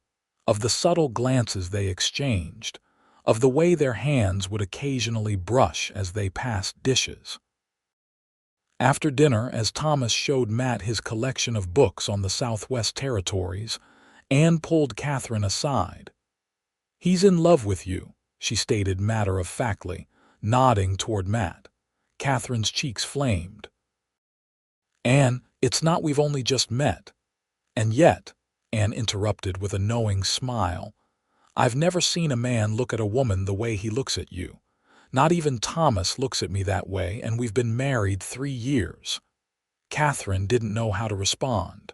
of the subtle glances they exchanged, of the way their hands would occasionally brush as they passed dishes. After dinner, as Thomas showed Matt his collection of books on the Southwest Territories, Anne pulled Katherine aside. "He's in love with you," she stated matter-of-factly, nodding toward Matt. Katherine's cheeks flamed. "Anne, it's not we've only just met." "And yet," Anne interrupted with a knowing smile, "I've never seen a man look at a woman the way he looks at you. Not even Thomas looks at me that way, and we've been married 3 years." Katherine didn't know how to respond.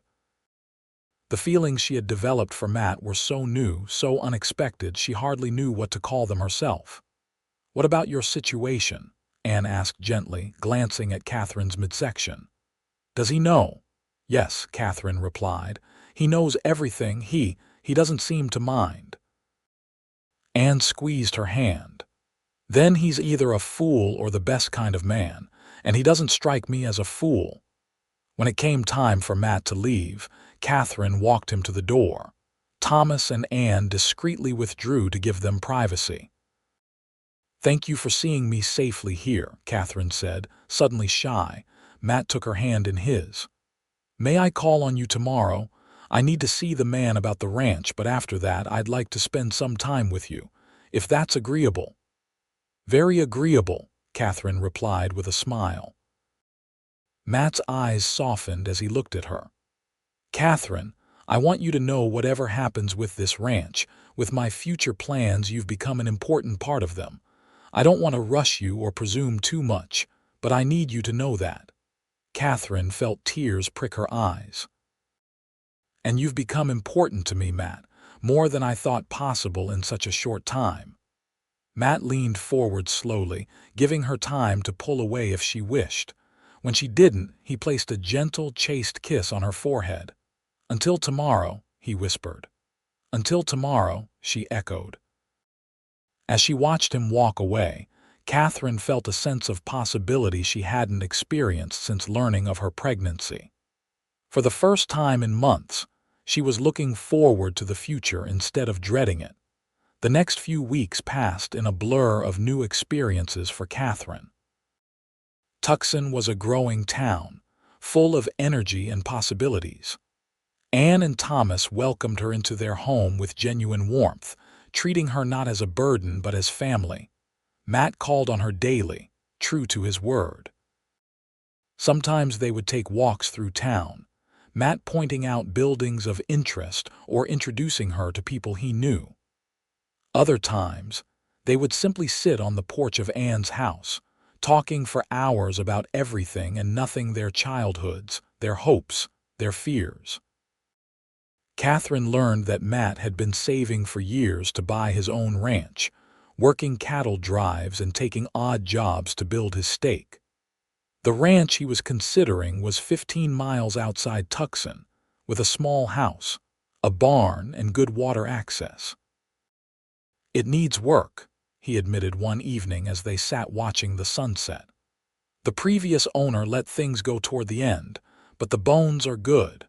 The feelings she had developed for Matt were so new, so unexpected, she hardly knew what to call them herself. "What about your situation?" Anne asked gently, glancing at Katherine's midsection. "Does he know?" "Yes," Katherine replied. "He knows everything. He doesn't seem to mind." Anne squeezed her hand. "Then he's either a fool or the best kind of man, and he doesn't strike me as a fool." When it came time for Matt to leave, Katherine walked him to the door. Thomas and Anne discreetly withdrew to give them privacy. "Thank you for seeing me safely here," Katherine said, suddenly shy. Matt took her hand in his. "May I call on you tomorrow? I need to see the man about the ranch, but after that I'd like to spend some time with you, if that's agreeable." "Very agreeable," Katherine replied with a smile. Matt's eyes softened as he looked at her. "Katherine, I want you to know whatever happens with this ranch, with my future plans, you've become an important part of them. I don't want to rush you or presume too much, but I need you to know that." Katherine felt tears prick her eyes. "And you've become important to me, Matt, more than I thought possible in such a short time." Matt leaned forward slowly, giving her time to pull away if she wished. When she didn't, he placed a gentle, chaste kiss on her forehead. "Until tomorrow," he whispered. "Until tomorrow," she echoed. As she watched him walk away, Katherine felt a sense of possibility she hadn't experienced since learning of her pregnancy. For the first time in months, she was looking forward to the future instead of dreading it. The next few weeks passed in a blur of new experiences for Katherine. Tucson was a growing town, full of energy and possibilities. Anne and Thomas welcomed her into their home with genuine warmth, treating her not as a burden but as family. Matt called on her daily, true to his word. Sometimes they would take walks through town, Matt pointing out buildings of interest or introducing her to people he knew. Other times, they would simply sit on the porch of Anne's house, talking for hours about everything and nothing, their childhoods, their hopes, their fears. Katherine learned that Matt had been saving for years to buy his own ranch, working cattle drives and taking odd jobs to build his stake. The ranch he was considering was 15 miles outside Tucson, with a small house, a barn, and good water access. "It needs work," he admitted one evening as they sat watching the sunset. "The previous owner let things go toward the end, but the bones are good."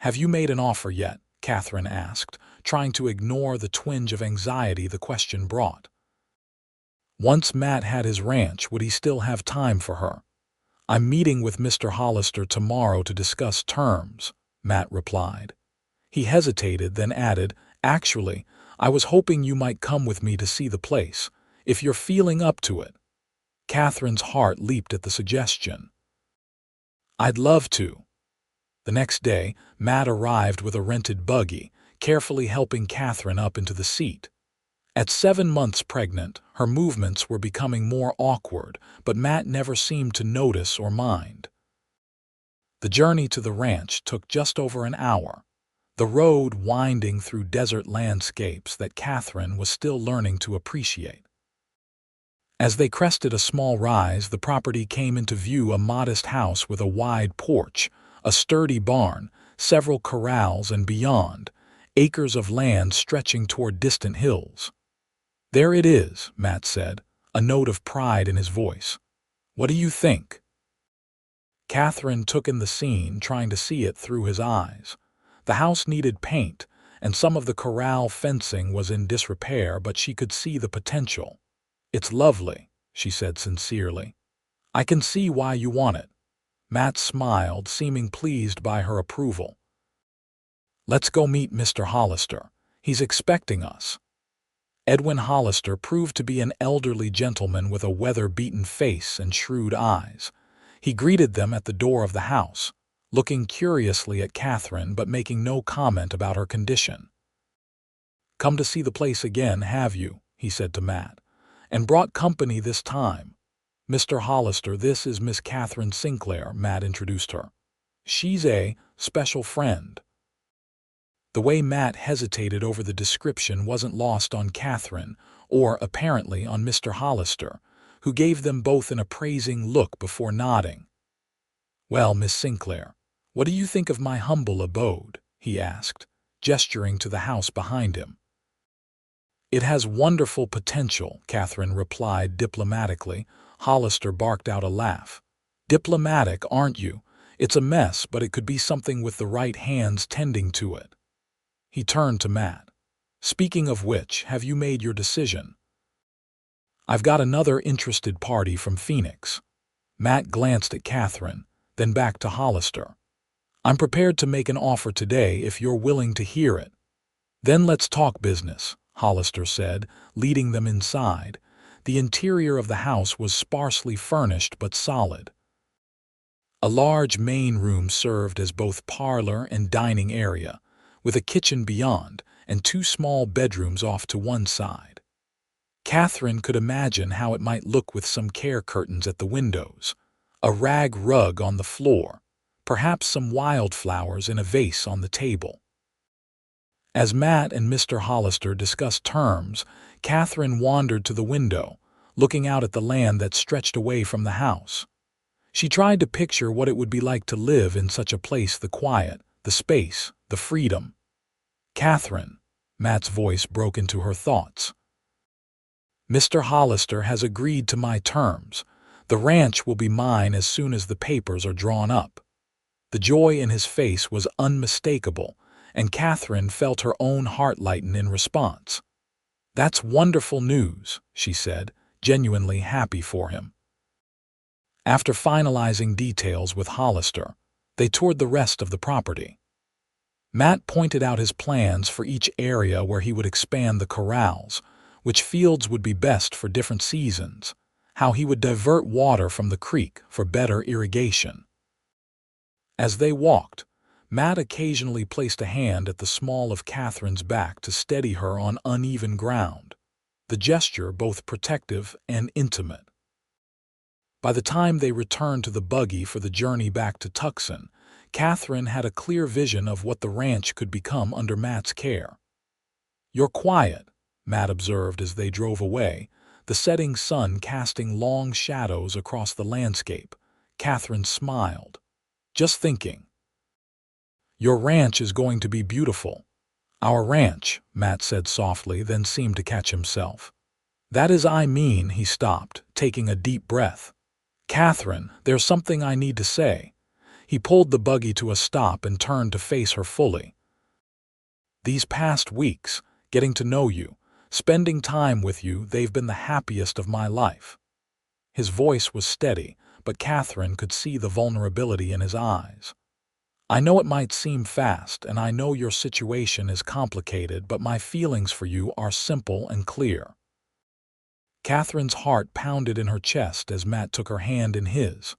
"Have you made an offer yet?" Katherine asked, trying to ignore the twinge of anxiety the question brought. Once Matt had his ranch, would he still have time for her? "I'm meeting with Mr. Hollister tomorrow to discuss terms," Matt replied. He hesitated, then added, "Actually, I was hoping you might come with me to see the place, if you're feeling up to it." Katherine's heart leaped at the suggestion. "I'd love to." The next day, Matt arrived with a rented buggy, carefully helping Katherine up into the seat. At 7 months pregnant, her movements were becoming more awkward, but Matt never seemed to notice or mind. The journey to the ranch took just over an hour, the road winding through desert landscapes that Katherine was still learning to appreciate. As they crested a small rise, the property came into view, a modest house with a wide porch, a sturdy barn, several corrals, and beyond, acres of land stretching toward distant hills. "There it is," Matt said, a note of pride in his voice. "What do you think?" Katherine took in the scene, trying to see it through his eyes. The house needed paint, and some of the corral fencing was in disrepair, but she could see the potential. "It's lovely," she said sincerely. "I can see why you want it." Matt smiled, seeming pleased by her approval. "Let's go meet Mr. Hollister. He's expecting us." Edwin Hollister proved to be an elderly gentleman with a weather-beaten face and shrewd eyes. He greeted them at the door of the house, looking curiously at Katherine but making no comment about her condition. "Come to see the place again, have you?" he said to Matt. "And brought company this time." "Mr. Hollister, this is Miss Katherine Sinclair," Matt introduced her. "She's a special friend." The way Matt hesitated over the description wasn't lost on Katherine, or apparently on Mr. Hollister, who gave them both an appraising look before nodding. "Well, Miss Sinclair, what do you think of my humble abode?" he asked, gesturing to the house behind him. "It has wonderful potential," Katherine replied diplomatically. Hollister barked out a laugh. "Diplomatic, aren't you? It's a mess, but it could be something with the right hands tending to it." He turned to Matt. "Speaking of which, have you made your decision?" "I've got another interested party from Phoenix." Matt glanced at Katherine, then back to Hollister. "I'm prepared to make an offer today if you're willing to hear it." "Then let's talk business," Hollister said, leading them inside. The interior of the house was sparsely furnished but solid. A large main room served as both parlor and dining area, with a kitchen beyond and 2 small bedrooms off to one side. Katherine could imagine how it might look with some care curtains at the windows, a rag rug on the floor, perhaps some wildflowers in a vase on the table. As Matt and Mr. Hollister discussed terms, Katherine wandered to the window, looking out at the land that stretched away from the house. She tried to picture what it would be like to live in such a place, the quiet, the space, the freedom. "Katherine," Matt's voice broke into her thoughts. "Mr. Hollister has agreed to my terms. The ranch will be mine as soon as the papers are drawn up." The joy in his face was unmistakable, and Katherine felt her own heart lighten in response. "That's wonderful news," she said, genuinely happy for him. After finalizing details with Hollister, they toured the rest of the property. Matt pointed out his plans for each area where he would expand the corrals, which fields would be best for different seasons, how he would divert water from the creek for better irrigation. As they walked, Matt occasionally placed a hand at the small of Katherine's back to steady her on uneven ground, the gesture both protective and intimate. By the time they returned to the buggy for the journey back to Tucson, Katherine had a clear vision of what the ranch could become under Matt's care. "You're quiet," Matt observed as they drove away, the setting sun casting long shadows across the landscape. Katherine smiled. "Just thinking." "Your ranch is going to be beautiful." "Our ranch," Matt said softly, then seemed to catch himself. "That is, I mean," he stopped, taking a deep breath. "Katherine, there's something I need to say." He pulled the buggy to a stop and turned to face her fully. "These past weeks, getting to know you, spending time with you, they've been the happiest of my life." His voice was steady, but Katherine could see the vulnerability in his eyes. "I know it might seem fast, and I know your situation is complicated, but my feelings for you are simple and clear." Katherine's heart pounded in her chest as Matt took her hand in his.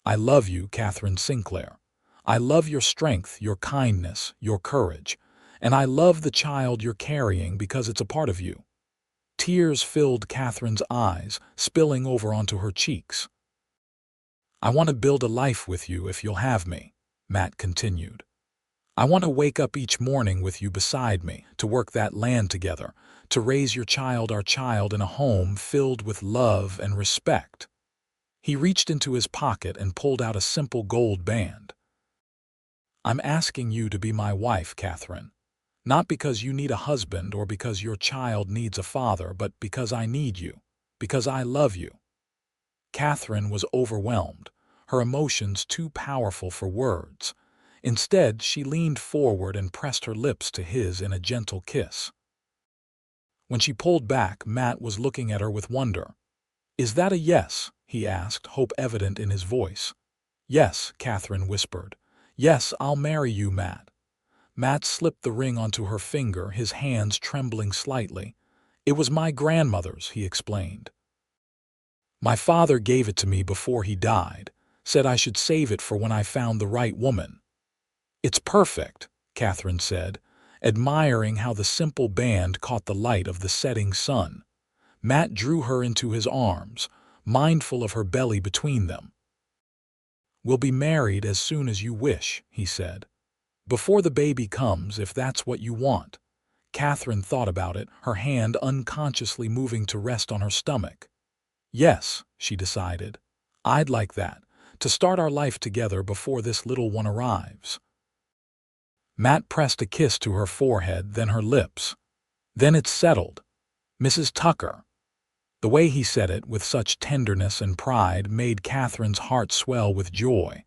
"I love you, Katherine Sinclair. I love your strength, your kindness, your courage, and I love the child you're carrying because it's a part of you." Tears filled Katherine's eyes, spilling over onto her cheeks. "I want to build a life with you if you'll have me," Matt continued. "I want to wake up each morning with you beside me, to work that land together, to raise your child, our child, in a home filled with love and respect." He reached into his pocket and pulled out a simple gold band. "I'm asking you to be my wife, Katherine. Not because you need a husband or because your child needs a father, but because I need you, because I love you." Katherine was overwhelmed, her emotions too powerful for words. Instead, she leaned forward and pressed her lips to his in a gentle kiss. When she pulled back, Matt was looking at her with wonder. "Is that a yes?" he asked, hope evident in his voice. "Yes," Katherine whispered. "Yes, I'll marry you, Matt." Matt slipped the ring onto her finger, his hands trembling slightly. "It was my grandmother's," he explained. "My father gave it to me before he died, said I should save it for when I found the right woman." "It's perfect," Katherine said, admiring how the simple band caught the light of the setting sun. Matt drew her into his arms, mindful of her belly between them. "We'll be married as soon as you wish," he said. "Before the baby comes, if that's what you want." Katherine thought about it, her hand unconsciously moving to rest on her stomach. "Yes," she decided. "I'd like that, to start our life together before this little one arrives." Matt pressed a kiss to her forehead, then her lips. "Then it's settled. Mrs. Tucker." The way he said it, with such tenderness and pride, made Katherine's heart swell with joy.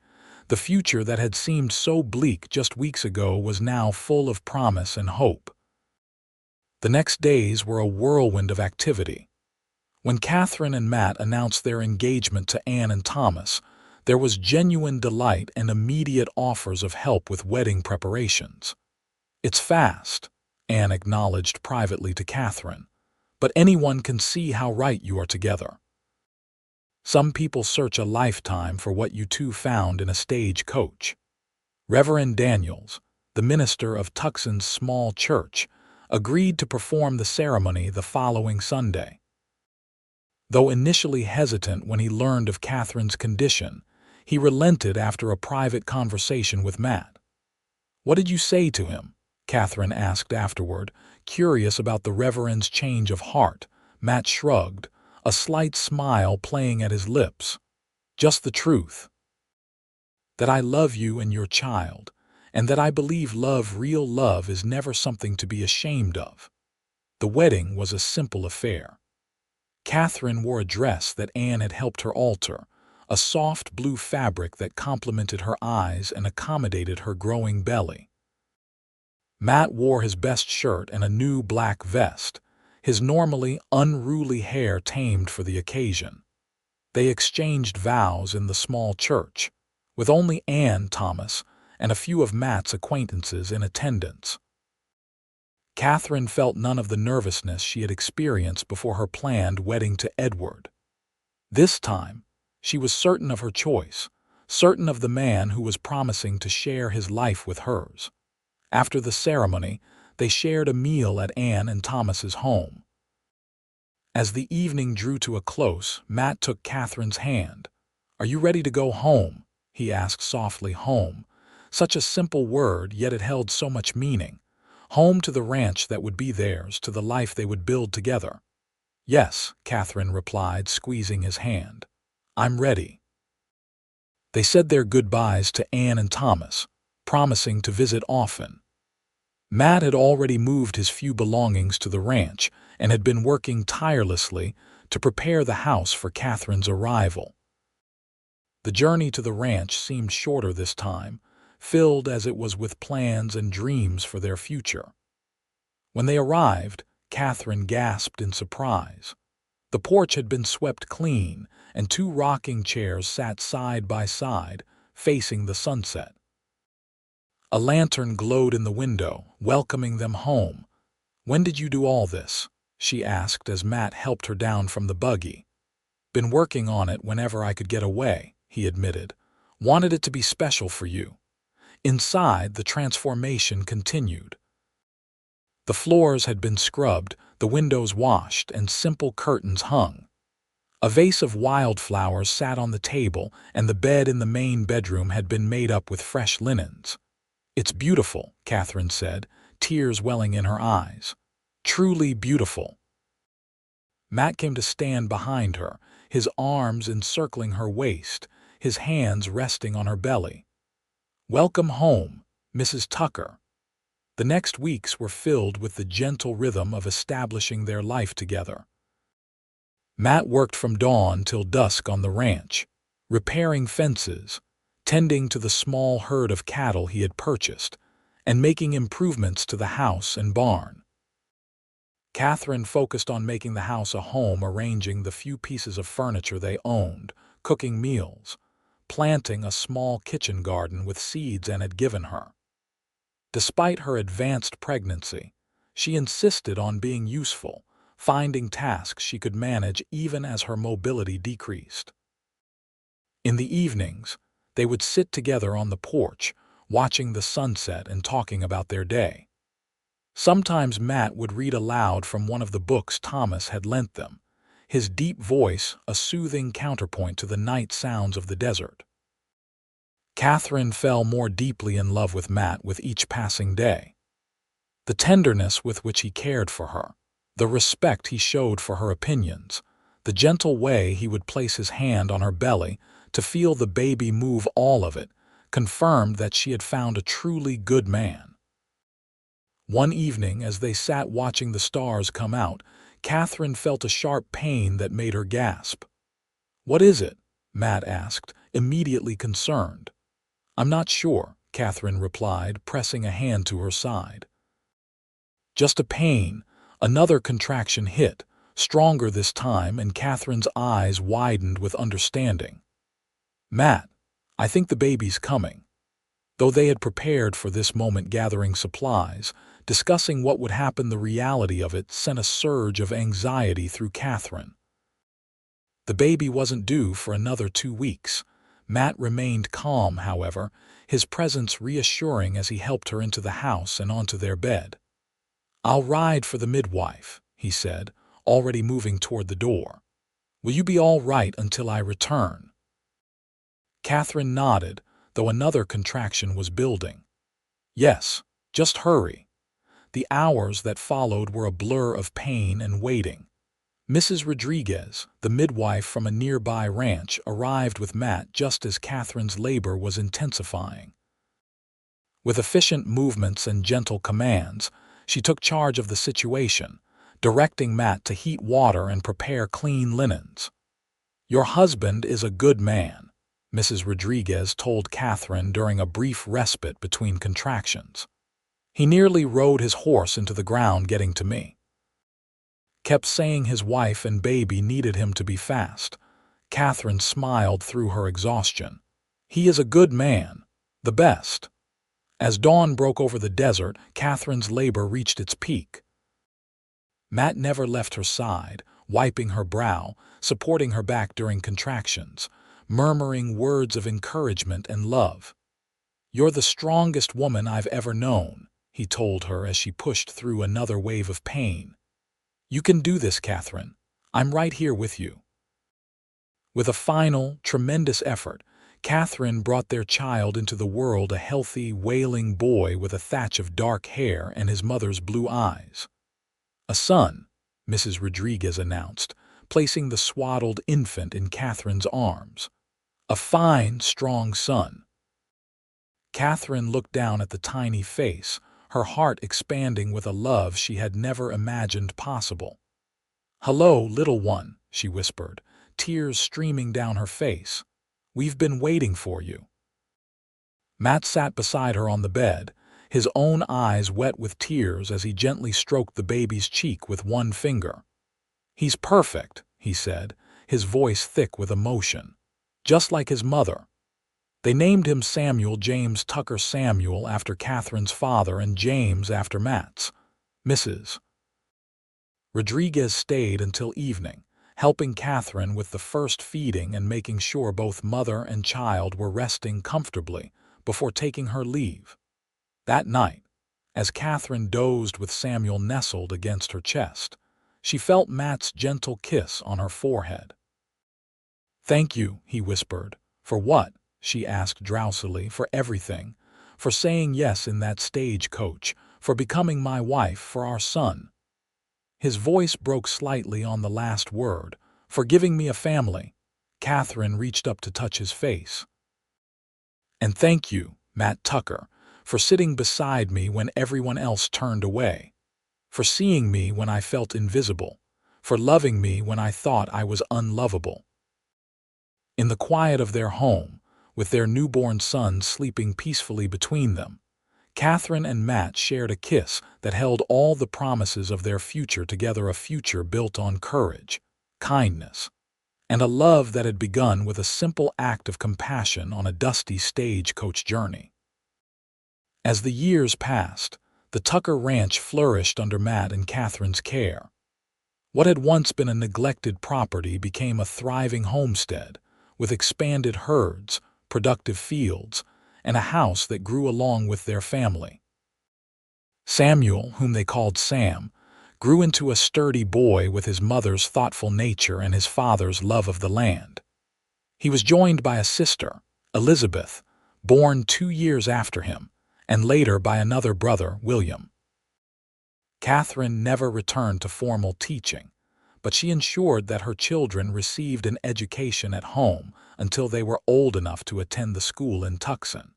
The future that had seemed so bleak just weeks ago was now full of promise and hope. The next days were a whirlwind of activity. When Katherine and Matt announced their engagement to Ann and Thomas, there was genuine delight and immediate offers of help with wedding preparations. "It's fast," Ann acknowledged privately to Katherine, "but anyone can see how right you are together. Some people search a lifetime for what you two found in a stagecoach." Reverend Daniels, the minister of Tucson's small church, agreed to perform the ceremony the following Sunday. Though initially hesitant when he learned of Catherine's condition, he relented after a private conversation with Matt. "What did you say to him?" Katherine asked afterward, curious about the Reverend's change of heart. Matt shrugged, a slight smile playing at his lips. "Just the truth. That I love you and your child, and that I believe real love, is never something to be ashamed of." The wedding was a simple affair. Katherine wore a dress that Anne had helped her alter, a soft blue fabric that complemented her eyes and accommodated her growing belly. Matt wore his best shirt and a new black vest, his normally unruly hair tamed for the occasion. They exchanged vows in the small church, with only Anne, Thomas, and a few of Matt's acquaintances in attendance. Katherine felt none of the nervousness she had experienced before her planned wedding to Edward. This time, she was certain of her choice, certain of the man who was promising to share his life with hers. After the ceremony, they shared a meal at Anne and Thomas's home. As the evening drew to a close, Matt took Katherine's hand. "Are you ready to go home?" he asked softly. Home. Such a simple word, yet it held so much meaning. Home to the ranch that would be theirs, to the life they would build together. "Yes," Katherine replied, squeezing his hand. "I'm ready." They said their goodbyes to Anne and Thomas, promising to visit often. Matt had already moved his few belongings to the ranch and had been working tirelessly to prepare the house for Katherine's arrival. The journey to the ranch seemed shorter this time, filled as it was with plans and dreams for their future. When they arrived, Katherine gasped in surprise. The porch had been swept clean, and 2 rocking chairs sat side by side, facing the sunset. A lantern glowed in the window, welcoming them home. "When did you do all this?" she asked as Matt helped her down from the buggy. "Been working on it whenever I could get away," he admitted. "Wanted it to be special for you." Inside, the transformation continued. The floors had been scrubbed, the windows washed, and simple curtains hung. A vase of wildflowers sat on the table, and the bed in the main bedroom had been made up with fresh linens. "It's beautiful," Katherine said, tears welling in her eyes. "Truly beautiful." Matt came to stand behind her, his arms encircling her waist, his hands resting on her belly. "Welcome home, Mrs. Tucker." The next weeks were filled with the gentle rhythm of establishing their life together. Matt worked from dawn till dusk on the ranch, repairing fences, tending to the small herd of cattle he had purchased, and making improvements to the house and barn. Katherine focused on making the house a home, arranging the few pieces of furniture they owned, cooking meals, planting a small kitchen garden with seeds Anne had given her. Despite her advanced pregnancy, she insisted on being useful, finding tasks she could manage even as her mobility decreased. In the evenings, they would sit together on the porch, watching the sunset and talking about their day. Sometimes Matt would read aloud from one of the books Thomas had lent them, his deep voice a soothing counterpoint to the night sounds of the desert. Katherine fell more deeply in love with Matt with each passing day. The tenderness with which he cared for her, the respect he showed for her opinions, the gentle way he would place his hand on her belly to feel the baby move, all of it confirmed that she had found a truly good man. One evening, as they sat watching the stars come out, Katherine felt a sharp pain that made her gasp. "What is it?" Matt asked, immediately concerned. "I'm not sure," Katherine replied, pressing a hand to her side. "Just a pain." Another contraction hit, stronger this time, and Katherine's eyes widened with understanding. "Matt, I think the baby's coming." Though they had prepared for this moment, gathering supplies, discussing what would happen, the reality of it sent a surge of anxiety through Katherine. The baby wasn't due for another 2 weeks. Matt remained calm, however, his presence reassuring as he helped her into the house and onto their bed. "I'll ride for the midwife," he said, already moving toward the door. Will you be all right until I return?" Katherine nodded, though another contraction was building. "Yes, just hurry." The hours that followed were a blur of pain and waiting. Mrs. Rodriguez, the midwife from a nearby ranch, arrived with Matt just as Katherine's labor was intensifying. With efficient movements and gentle commands, she took charge of the situation, directing Matt to heat water and prepare clean linens. "Your husband is a good man," Mrs. Rodriguez told Katherine during a brief respite between contractions. "He nearly rode his horse into the ground getting to me. Kept saying his wife and baby needed him to be fast." Katherine smiled through her exhaustion. "He is a good man, the best." As dawn broke over the desert, Katherine's labor reached its peak. Matt never left her side, wiping her brow, supporting her back during contractions, murmuring words of encouragement and love. "You're the strongest woman I've ever known," he told her as she pushed through another wave of pain. "You can do this, Katherine. I'm right here with you." With a final, tremendous effort, Katherine brought their child into the world, a healthy, wailing boy with a thatch of dark hair and his mother's blue eyes. "A son," Mrs. Rodriguez announced, placing the swaddled infant in Katherine's arms. "A fine, strong son." Katherine looked down at the tiny face, her heart expanding with a love she had never imagined possible. "Hello, little one," she whispered, tears streaming down her face. "We've been waiting for you." Matt sat beside her on the bed, his own eyes wet with tears as he gently stroked the baby's cheek with one finger. "He's perfect," he said, his voice thick with emotion. "Just like his mother." They named him Samuel James Tucker Samuel after Katherine's father and James after Matt's. Mrs. Rodriguez stayed until evening, helping Katherine with the first feeding and making sure both mother and child were resting comfortably before taking her leave. That night, as Katherine dozed with Samuel nestled against her chest, she felt Matt's gentle kiss on her forehead. "Thank you," he whispered. "For what?" she asked drowsily. "For everything. For saying yes in that stagecoach, for becoming my wife, for our son." His voice broke slightly on the last word. "For giving me a family." Katherine reached up to touch his face. "And thank you, Matt Tucker, for sitting beside me when everyone else turned away. For seeing me when I felt invisible. For loving me when I thought I was unlovable." In the quiet of their home, with their newborn son sleeping peacefully between them, Katherine and Matt shared a kiss that held all the promises of their future together, a future built on courage, kindness, and a love that had begun with a simple act of compassion on a dusty stagecoach journey. As the years passed, the Tucker Ranch flourished under Matt and Katherine's care. What had once been a neglected property became a thriving homestead, with expanded herds, productive fields, and a house that grew along with their family. Samuel, whom they called Sam, grew into a sturdy boy with his mother's thoughtful nature and his father's love of the land. He was joined by a sister, Elizabeth, born 2 years after him, and later by another brother, William. Katherine never returned to formal teaching, but she ensured that her children received an education at home until they were old enough to attend the school in Tucson.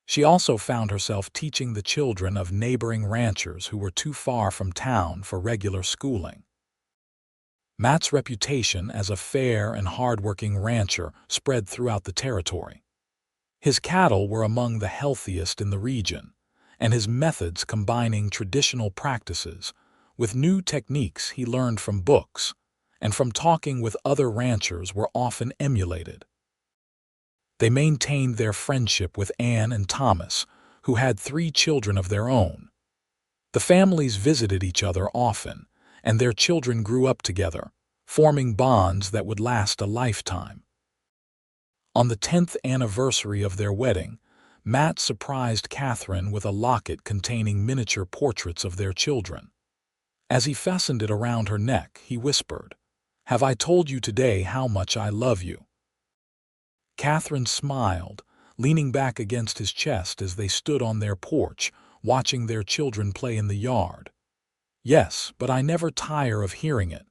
She also found herself teaching the children of neighboring ranchers who were too far from town for regular schooling. Matt's reputation as a fair and hard-working rancher spread throughout the territory. His cattle were among the healthiest in the region, and his methods combining traditional practices with new techniques he learned from books and from talking with other ranchers were often emulated. They maintained their friendship with Ann and Thomas, who had 3 children of their own. The families visited each other often, and their children grew up together, forming bonds that would last a lifetime. On the 10th anniversary of their wedding, Matt surprised Katherine with a locket containing miniature portraits of their children. As he fastened it around her neck, he whispered, Have I told you today how much I love you?" Katherine smiled, leaning back against his chest as they stood on their porch, watching their children play in the yard. "Yes, but I never tire of hearing it."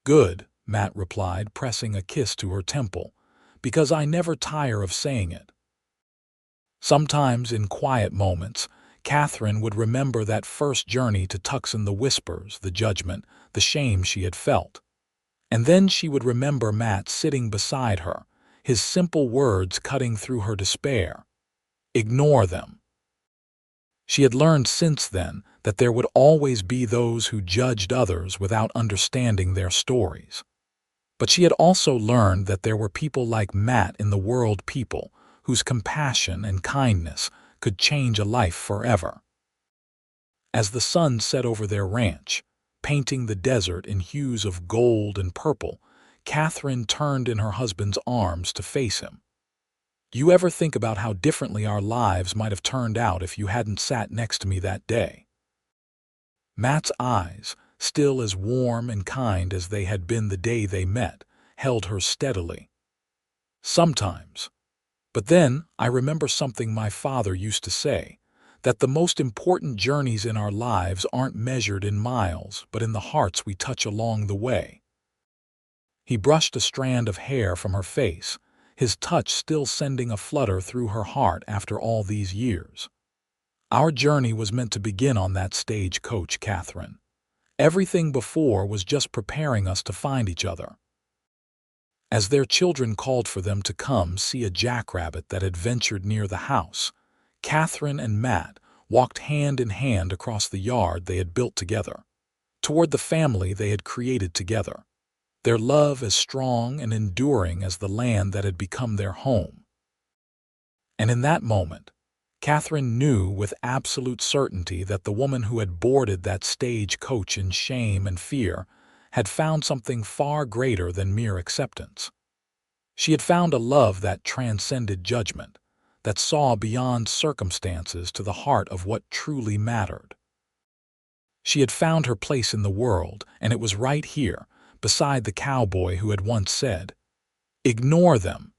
"Good," Matt replied, pressing a kiss to her temple, "because I never tire of saying it." Sometimes, in quiet moments, Katherine would remember that first journey to Tucson, the whispers, the judgment, the shame she had felt. And then she would remember Matt sitting beside her, his simple words cutting through her despair. Ignore them. She had learned since then that there would always be those who judged others without understanding their stories. But she had also learned that there were people like Matt in the world, people whose compassion and kindness could change a life forever. As the sun set over their ranch, painting the desert in hues of gold and purple, Katherine turned in her husband's arms to face him. "Do you ever think about how differently our lives might have turned out if you hadn't sat next to me that day?" Matt's eyes, still as warm and kind as they had been the day they met, held her steadily. "Sometimes. But then I remember something my father used to say, that the most important journeys in our lives aren't measured in miles, but in the hearts we touch along the way." He brushed a strand of hair from her face, his touch still sending a flutter through her heart after all these years. "Our journey was meant to begin on that stagecoach, Katherine. Everything before was just preparing us to find each other." As their children called for them to come see a jackrabbit that had ventured near the house, Katherine and Matt walked hand in hand across the yard they had built together, toward the family they had created together, their love as strong and enduring as the land that had become their home. And in that moment, Katherine knew with absolute certainty that the woman who had boarded that stagecoach in shame and fear had found something far greater than mere acceptance. She had found a love that transcended judgment, that saw beyond circumstances to the heart of what truly mattered. She had found her place in the world, and it was right here, beside the cowboy who had once said, "Ignore them,"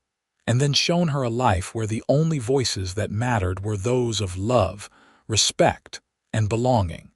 and then shown her a life where the only voices that mattered were those of love, respect, and belonging.